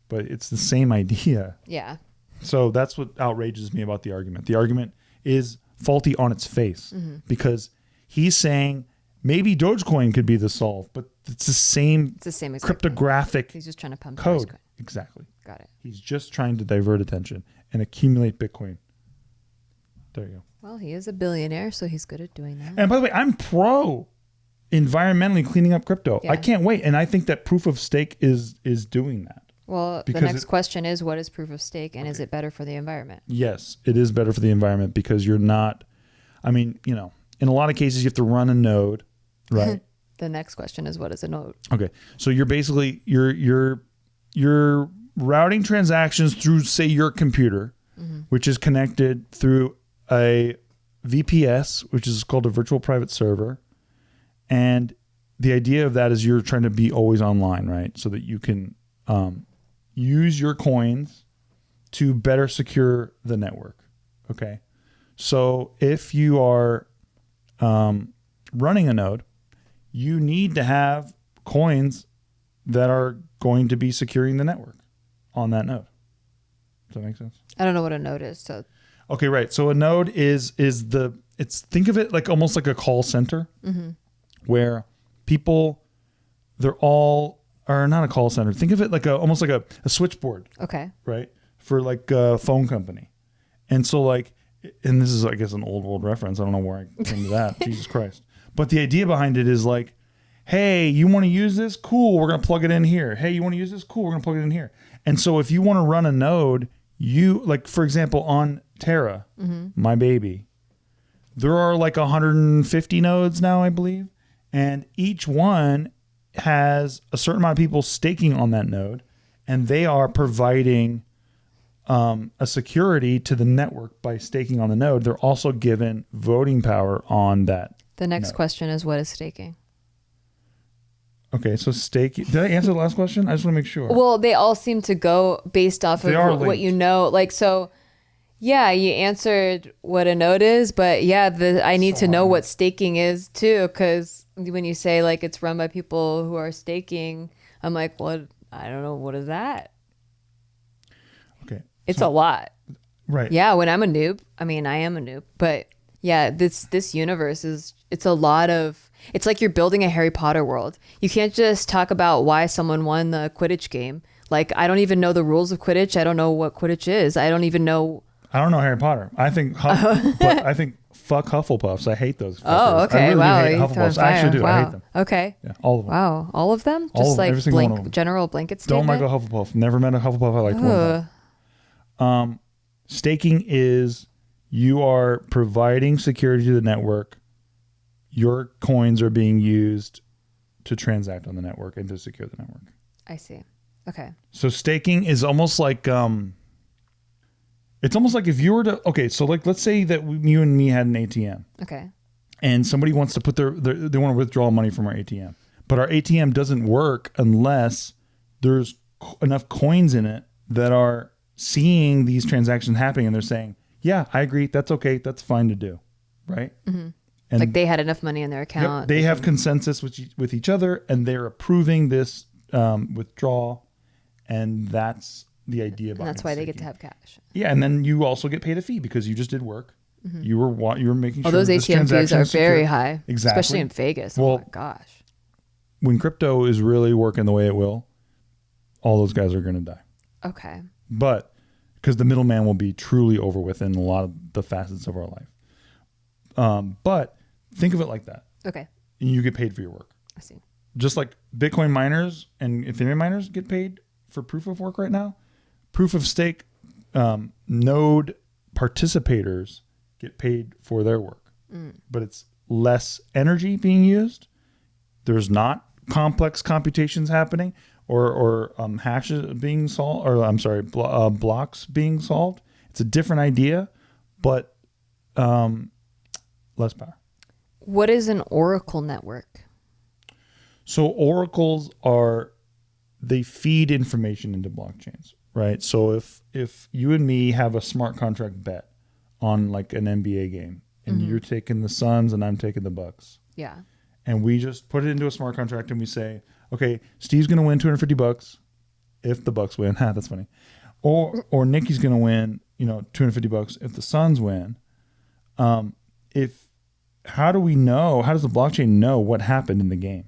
But it's the same idea. Yeah. So that's what outrages me about the argument. The argument is faulty on its face, because he's saying maybe Dogecoin could be the solve, but it's the same. It's the same exact cryptographic. He's just trying to pump code. Dogecoin. Exactly. Got it. He's just trying to divert attention and accumulate Bitcoin. There you go. Well, he is a billionaire, so he's good at doing that. And by the way, I'm pro environmentally cleaning up crypto. Yeah. I can't wait. And I think that proof of stake is doing that. Well, the next question is, what is proof of stake, and is it better for the environment? Yes, it is better for the environment, because you're not, in a lot of cases you have to run a node, right? The next question is, what is a node? Okay. So you're basically, you're routing transactions through, say, your computer, which is connected through a VPS, which is called a virtual private server. And the idea of that is you're trying to be always online, right? So that you can use your coins to better secure the network. Okay. So if you are running a node, you need to have coins that are going to be securing the network on that node. Does that make sense? I don't know what a node is. So okay, right. So a node is think of it like almost like a call center, where people, they're all, or not a call center. Think of it like almost like a switchboard. Okay. Right? For like a phone company. And so like, and this is, I guess, an old world reference. I don't know where I came to that. Jesus Christ. But the idea behind it is like, hey, you want to use this? Cool. We're going to plug it in here. Hey, you want to use this? Cool. We're going to plug it in here. And so if you want to run a node, like, for example, on Terra, my baby, there are like 150 nodes now, I believe. And each one has a certain amount of people staking on that node, and they are providing a security to the network by staking on the node. They're also given voting power on that. The next node. question is, what is staking? Okay, so staking. Did I answer the last question? I just want to make sure. Well, they all seem to go based off of what you know. Like, so, yeah, you answered what a node is, but yeah, I need to know what staking is too, because when you say like it's run by people who are staking, I'm like, what? I don't know. What is that? Okay. It's a lot. Right. Yeah, when I'm a noob, I mean, I am a noob, but yeah, this universe it's a lot of, it's like you're building a Harry Potter world. You can't just talk about why someone won the Quidditch game. Like, I don't even know the rules of Quidditch. I don't know what Quidditch is. I don't even know. I don't know Harry Potter. I think but I think fuck Hufflepuffs. I hate those. Oh, okay. I really Wow. hate Hufflepuffs. I actually do. Wow. I hate them. Okay. Yeah, all of them. Wow. All of them? All Just of them, like every single one of them. general blanket Don't statement? like a Hufflepuff. Never met a Hufflepuff I liked one time. Staking is you are providing security to the network. Your coins are being used to transact on the network and to secure the network. I see. Okay. So staking is almost like it's almost like if you were to so like let's say that you and me had an ATM. Okay. And somebody wants to put they want to withdraw money from our ATM. But our ATM doesn't work unless there's enough coins in it that are seeing these transactions happening, and they're saying, yeah, I agree. That's okay. That's fine to do. Right. Mm-hmm. And like they had enough money in their account. Yep, they have consensus with each other, and they're approving this withdrawal. And that's the idea behind it. And that's why they get to have cash. Yeah. And then you also get paid a fee because you just did work. Mm-hmm. You were making sure those this ATM fees are secure. very high. Exactly. Especially in Vegas. Well, oh my gosh. When crypto is really working the way it will, all those guys are going to die. Okay. But because the middleman will be truly over within a lot of the facets of our life. But think of it like that. Okay. And you get paid for your work. I see. Just like Bitcoin miners and Ethereum miners get paid for proof of work right now, proof of stake node participators get paid for their work. But it's less energy being used. There's not complex computations happening or hashes being solved, or I'm sorry, blocks being solved. It's a different idea, but less power. What is an oracle network? So oracles they feed information into blockchains, right? So if you and me have a smart contract bet on like an NBA game, and you're taking the Suns and I'm taking the Bucks. Yeah. And we just put it into a smart contract and we say, okay, Steve's going to win $250 if the Bucks win. Ha, that's funny. Or Nikki's going to win, $250 if the Suns win. How do we know? How does the blockchain know what happened in the game?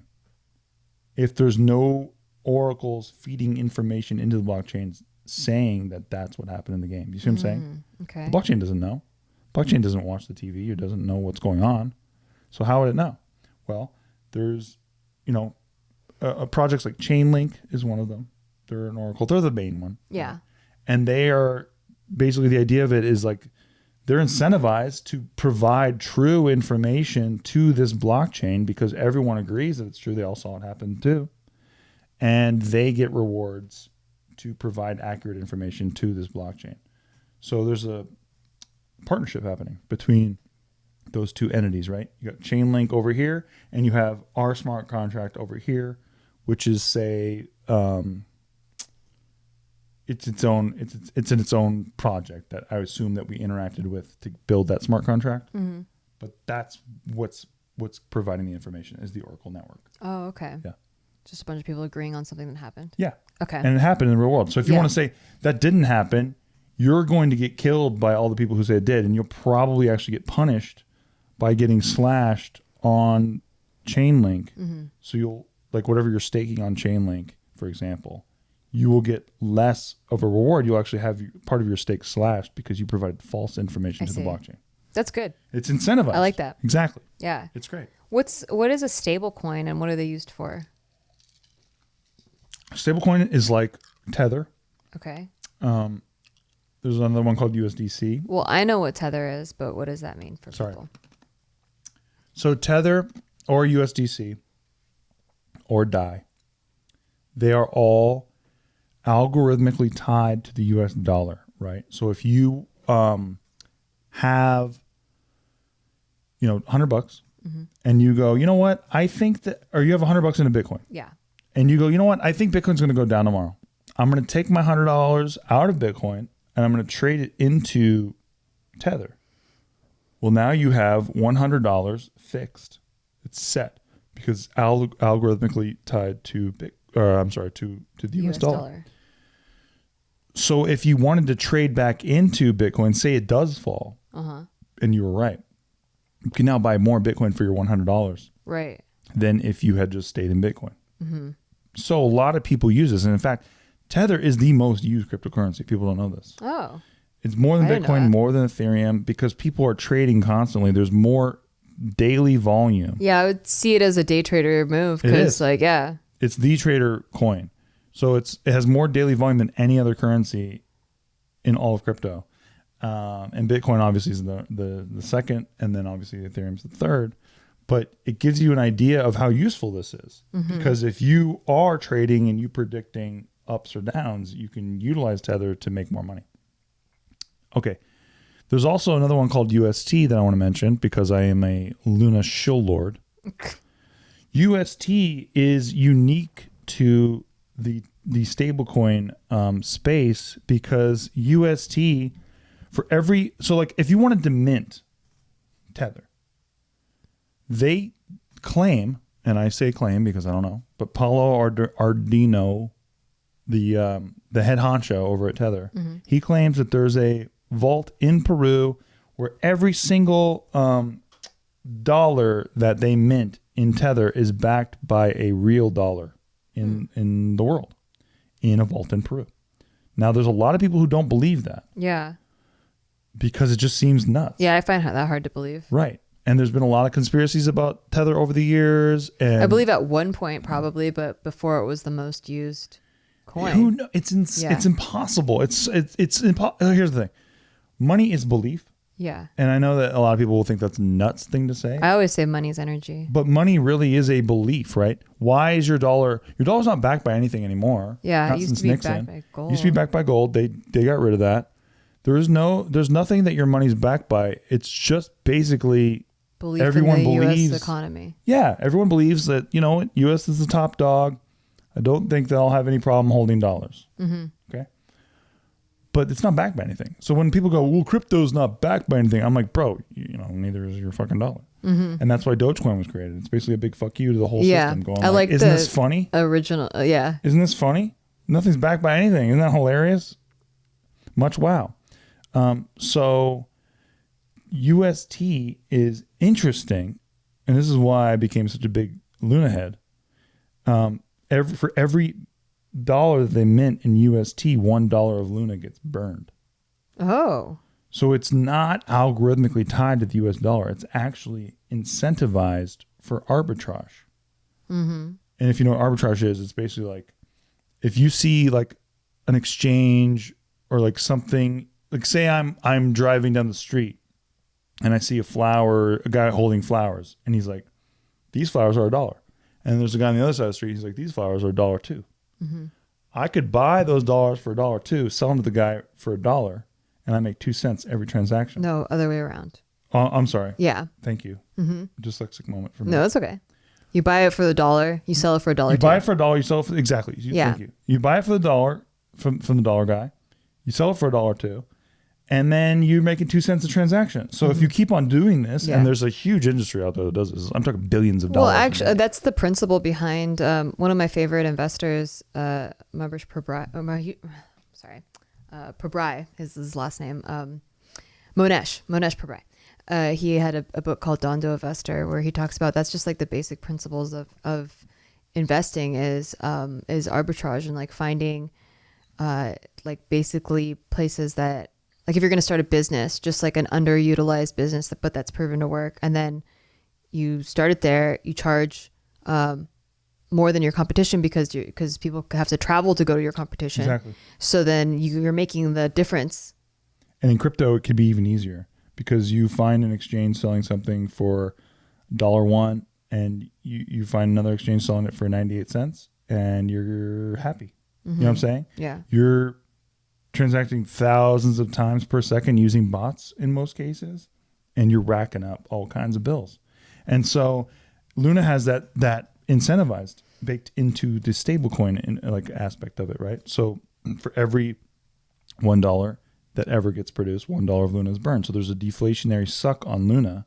If there's no oracles feeding information into the blockchain saying that that's what happened in the game. You see what I'm saying? Okay. The blockchain doesn't know. Blockchain doesn't watch the TV. It doesn't know what's going on. So how would it know? Well, there's, projects like Chainlink is one of them. They're an oracle. They're the main one. Yeah. And they are basically, the idea of it is like they're incentivized to provide true information to this blockchain because everyone agrees that it's true. They all saw it happen too. And they get rewards to provide accurate information to this blockchain. So there's a partnership happening between those two entities, right? You got Chainlink over here, and you have our smart contract over here, which is it's in its own project that I assume that we interacted with to build that smart contract. But that's what's providing the information is the Oracle network. Oh, okay. Yeah. Just a bunch of people agreeing on something that happened. Yeah. Okay. And it happened in the real world. So if you want to say that didn't happen, you're going to get killed by all the people who say it did, and you'll probably actually get punished by getting slashed on Chainlink. So you'll, like whatever you're staking on Chainlink, for example, you will get less of a reward. You'll actually have part of your stake slashed because you provided false information to the blockchain. That's good. It's incentivized. I like that. Exactly. Yeah. It's great. What is a stable coin and what are they used for? Stablecoin is like Tether. Okay. There's another one called USDC. Well, I know what Tether is, but what does that mean for people? So Tether or USDC or DAI, they are all algorithmically tied to the US dollar, right? So if you have, $100 and you go, you know what? I think that, or you have $100 in a Bitcoin. Yeah. And you go, you know what? I think Bitcoin's going to go down tomorrow. I'm going to take my $100 out of Bitcoin and I'm going to trade it into Tether. Well, now you have $100 fixed. It's set because it's algorithmically tied to the US dollar. So if you wanted to trade back into Bitcoin, say it does fall, and you were right, you can now buy more Bitcoin for your $100, right, than if you had just stayed in Bitcoin. So a lot of people use this, and in fact, Tether is the most used cryptocurrency. People don't know this. Oh. It's more than Bitcoin, more than Ethereum, because people are trading constantly. There's more daily volume. Yeah, I would see it as a day trader move because, it's the trader coin. So it has more daily volume than any other currency in all of crypto. And Bitcoin obviously is the second, and then obviously Ethereum's the third. But it gives you an idea of how useful this is. Because if you are trading and you predicting ups or downs, you can utilize Tether to make more money. Okay. There's also another one called UST that I want to mention because I am a Luna shill lord. UST is unique to the stablecoin space because UST if you wanted to mint Tether, they claim, and I say claim because I don't know, but Paulo Ardino, the head honcho over at Tether, he claims that there's a vault in Peru where every single dollar that they mint in Tether is backed by a real dollar in the world in a vault in Peru. Now, there's a lot of people who don't believe that Yeah. because it just seems nuts. Yeah, I find that hard to believe. Right. And there's been a lot of conspiracies about Tether over the years. And I believe at one point probably, but before it was the most used coin. who know? It's impossible. Here's the thing. Money is belief. Yeah. And I know that a lot of people will think that's a nuts thing to say. I always say money's energy. But money really is a belief, right? Why is your dollar's not backed by anything anymore? Yeah, not it used since to be Nixon. backed by gold. Used to be backed by gold. They got rid of that. There's nothing that your money's backed by. It's just basically Belief everyone in the believes U.S. economy. Yeah, everyone believes that, US is the top dog. I don't think they'll have any problem holding dollars. Mm-hmm. Okay. But it's not backed by anything. So when people go, well, crypto's not backed by anything, I'm like, bro, neither is your fucking dollar. Mm-hmm. And that's why Dogecoin was created. It's basically a big fuck you to the whole Yeah, system. Going, I like isn't the this funny? Original, yeah. Isn't this funny? Nothing's backed by anything. Isn't that hilarious? Much wow. So UST is interesting, and this is why I became such a big Luna head. For every dollar that they mint in UST, $1 of Luna gets burned. Oh. So it's not algorithmically tied to the US dollar. It's actually incentivized for arbitrage. Mm-hmm. And if you know what arbitrage is, it's basically like if you see like an exchange or like something, like say I'm driving down the street and I see a guy holding flowers, and he's like, these flowers are $1. And there's a guy on the other side of the street, he's like, these flowers are $1 too. Mm-hmm. I could buy those dollars for $1 too, sell them to the guy for $1, and I make 2 cents every transaction. No, other way around. I'm sorry. Yeah. Thank you. Mm-hmm. Dyslexic moment for me. No, it's okay. You buy it for the $1, you sell it for $1. You buy it for $1, you sell it for exactly. Yeah. Thank you. You buy it for the $1 from the dollar guy, you sell it for $1 too, and then you're making 2 cents a transaction. So if you keep on doing this, and there's a huge industry out there that does this, I'm talking billions of dollars. Well, actually, that's the principle behind one of my favorite investors, Mabrish Prabrai is his last name. Monesh Prabrai. He had a book called Dondo Investor where he talks about that's just like the basic principles of investing is arbitrage and like finding like basically places that like if you're going to start a business, just like an underutilized business, but that's proven to work. And then you start it there, you charge more than your competition because people have to travel to go to your competition. Exactly. So then you're making the difference. And in crypto, it could be even easier because you find an exchange selling something for $1 and you find another exchange selling it for 98 cents and you're happy. Mm-hmm. You know what I'm saying? Yeah. You're transacting thousands of times per second using bots in most cases, and you're racking up all kinds of bills. And so Luna has that incentivized baked into the stablecoin like aspect of it, right? So for every $1 that ever gets produced, $1 of Luna is burned. So there's a deflationary suck on Luna,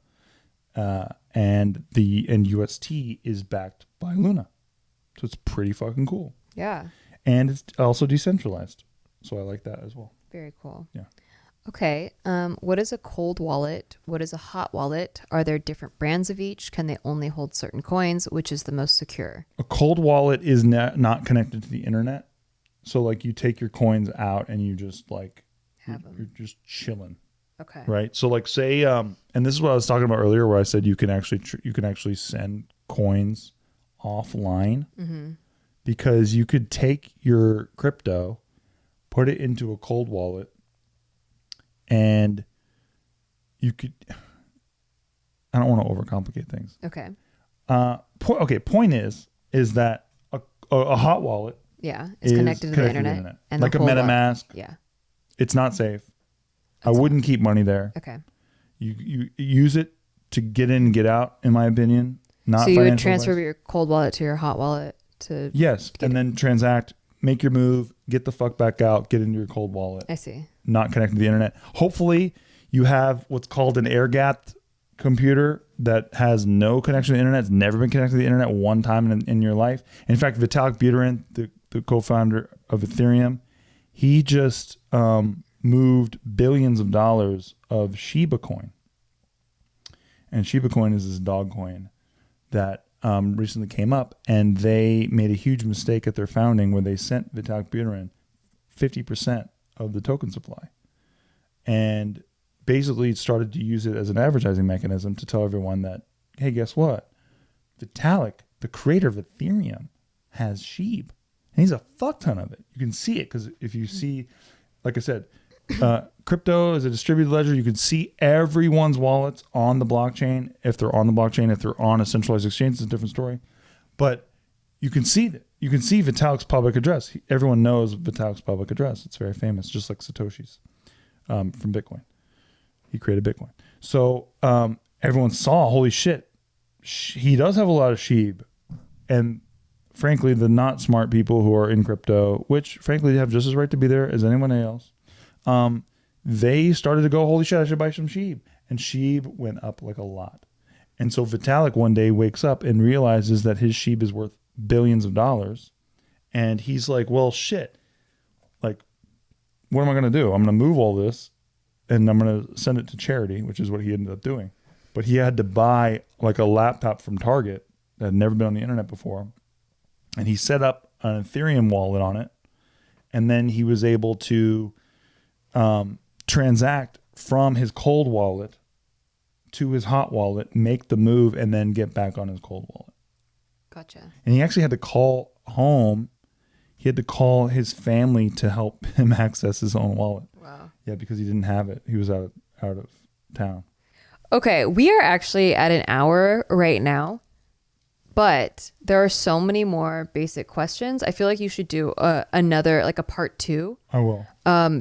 and UST is backed by Luna. So it's pretty fucking cool. Yeah. And it's also decentralized. So I like that as well. Very cool. Yeah. Okay. What is a cold wallet? What is a hot wallet? Are there different brands of each? Can they only hold certain coins? Which is the most secure? A cold wallet is not connected to the internet. So like you take your coins out and you just like, you're just chilling. Okay. Right. So like say, and this is what I was talking about earlier where I said you can actually send coins offline, Mm-hmm. because you could take your crypto, put it into a cold wallet, and you could, I don't want to overcomplicate things. Okay. Point is that a hot wallet Yeah. It's connected to the internet. And like a MetaMask. Yeah. It's not safe. I wouldn't keep money there. Okay. You use it to get in and get out, in my opinion. Not so you would financial transfer advice. your cold wallet to your hot wallet to. Yes, and then transact, make your move, get the fuck back out, get into your cold wallet. I see. Not connected to the internet. Hopefully, you have what's called an air-gapped computer that has no connection to the internet. It's never been connected to the internet one time in your life. In fact, Vitalik Buterin, the co-founder of Ethereum, he just moved billions of dollars of Shiba coin. And Shiba coin is this dog coin that recently came up, and they made a huge mistake at their founding where they sent Vitalik Buterin 50% of the token supply. And basically started to use it as an advertising mechanism to tell everyone that, hey, guess what? Vitalik, the creator of Ethereum, has SHIB. And he's a fuck ton of it. You can see it because if you see, like I said, crypto is a distributed ledger. You can see everyone's wallets on the blockchain. If they're on the blockchain, if they're on a centralized exchange, it's a different story. But you can see that. You can see Vitalik's public address. Everyone knows Vitalik's public address. It's very famous, just like Satoshi's from Bitcoin. He created Bitcoin. So everyone saw, holy shit, he does have a lot of SHIB. And frankly, the not smart people who are in crypto, which frankly have just as right to be there as anyone else, they started to go, holy shit, I should buy some SHIB. And SHIB went up like a lot. And so Vitalik one day wakes up and realizes that his SHIB is worth billions of dollars. And he's like, well, shit. Like, what am I going to do? I'm going to move all this and I'm going to send it to charity, which is what he ended up doing. But he had to buy like a laptop from Target that had never been on the internet before. And he set up an Ethereum wallet on it. And then he was able to transact from his cold wallet to his hot wallet, make the move, and then get back on his cold wallet. Gotcha. And he actually had to call home. He had to call his family to help him access his own wallet. Wow. Yeah, because he didn't have it. He was out of town. Okay, we are actually at an hour right now, but there are so many more basic questions. I feel like you should do another, like a part 2. I will.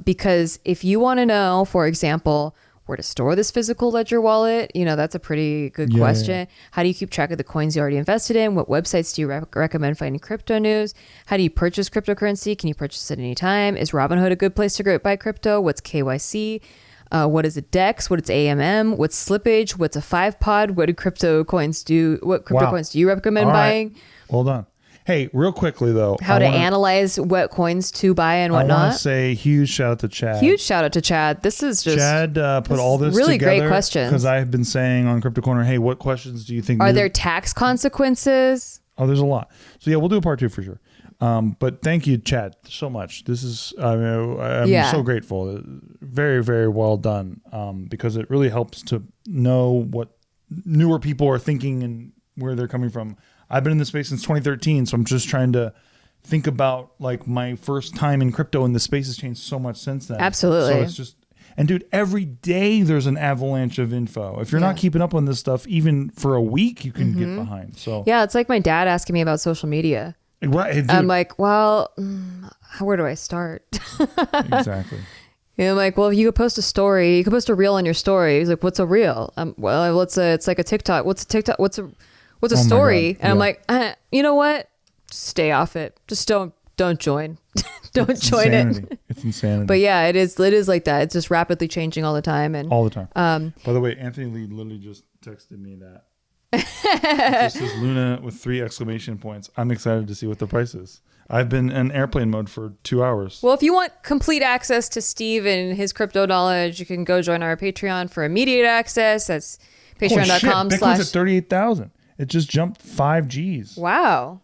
Because if you want to know, for example, where to store this physical ledger wallet, that's a pretty good question. Yeah. How do you keep track of the coins you already invested in? What websites do you recommend finding crypto news? How do you purchase cryptocurrency? Can you purchase it any time? Is Robinhood a good place to buy crypto? What's KYC? What is a DEX? What is AMM? What's slippage? What's a 5-pod? What do crypto coins do? What crypto coins do you recommend buying? Hold on. Hey, real quickly though. How to analyze what coins to buy and whatnot. I want to say huge shout out to Chad. Huge shout out to Chad. This is just... Chad put all this really together. Great questions. Because I've been saying on Crypto Corner, hey, what questions do you think... Are there tax consequences? Oh, there's a lot. So yeah, we'll do a part 2 for sure. But thank you, Chad, so much. This is, I'm so grateful. Very, very well done. Because it really helps to know what newer people are thinking and where they're coming from. I've been in this space since 2013, so I'm just trying to think about like my first time in crypto, and the space has changed so much since then. Absolutely. So it's just, and dude, every day there's an avalanche of info. If you're not keeping up on this stuff, even for a week, you can get behind. So yeah, it's like my dad asking me about social media. Right, I'm like, well, where do I start? Exactly. And I'm like, well, you could post a story. You could post a reel on your story. He's like, what's a reel? Well, it's like a TikTok. What's a TikTok? What's a story? And I'm like, you know what? Just stay off it. Just don't join. Don't join it. It's insanity. But yeah, it is like that. It's just rapidly changing all the time. And all the time. By the way, Anthony Lee literally just texted me that. It just says Luna with 3 exclamation points. I'm excited to see what the price is. I've been in airplane mode for 2 hours. Well, if you want complete access to Steve and his crypto knowledge, you can go join our Patreon for immediate access. That's patreon.com/. Bitcoin's at 38,000. It just jumped 5 Gs. Wow.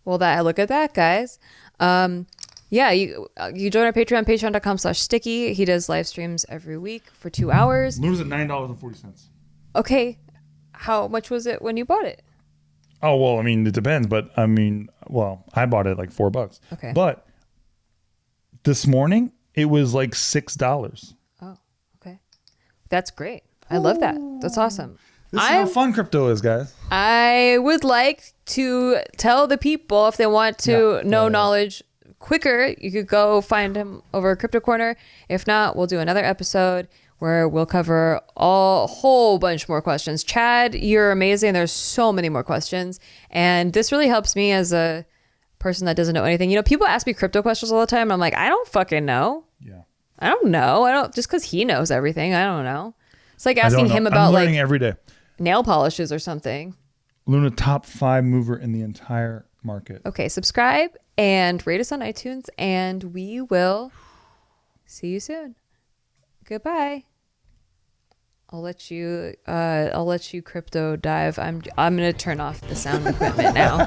Well, look at that, guys. Yeah, you join our Patreon, patreon.com/sticky. He does live streams every week for 2 hours. Luna's at $9.40. Okay. How much was it when you bought it? Oh, well, I mean, it depends. But I mean, well, I bought it like $4. Okay. But this morning, it was like $6. Oh, okay. That's great. I love that. That's awesome. This is how fun crypto is, guys. I would like to tell the people if they want to know knowledge quicker, you could go find him over Crypto Corner. If not, we'll do another episode where we'll cover a whole bunch more questions. Chad, you're amazing. There's so many more questions. And this really helps me as a person that doesn't know anything. People ask me crypto questions all the time. And I'm like, I don't fucking know. Yeah. I don't know. Just because he knows everything, I don't know. It's like asking him about I'm learning every day. Nail polishes or something. Luna, top 5 mover in the entire market. Okay, subscribe and rate us on iTunes, and we will see you soon. Goodbye. I'll let you crypto dive. I'm gonna turn off the sound equipment now.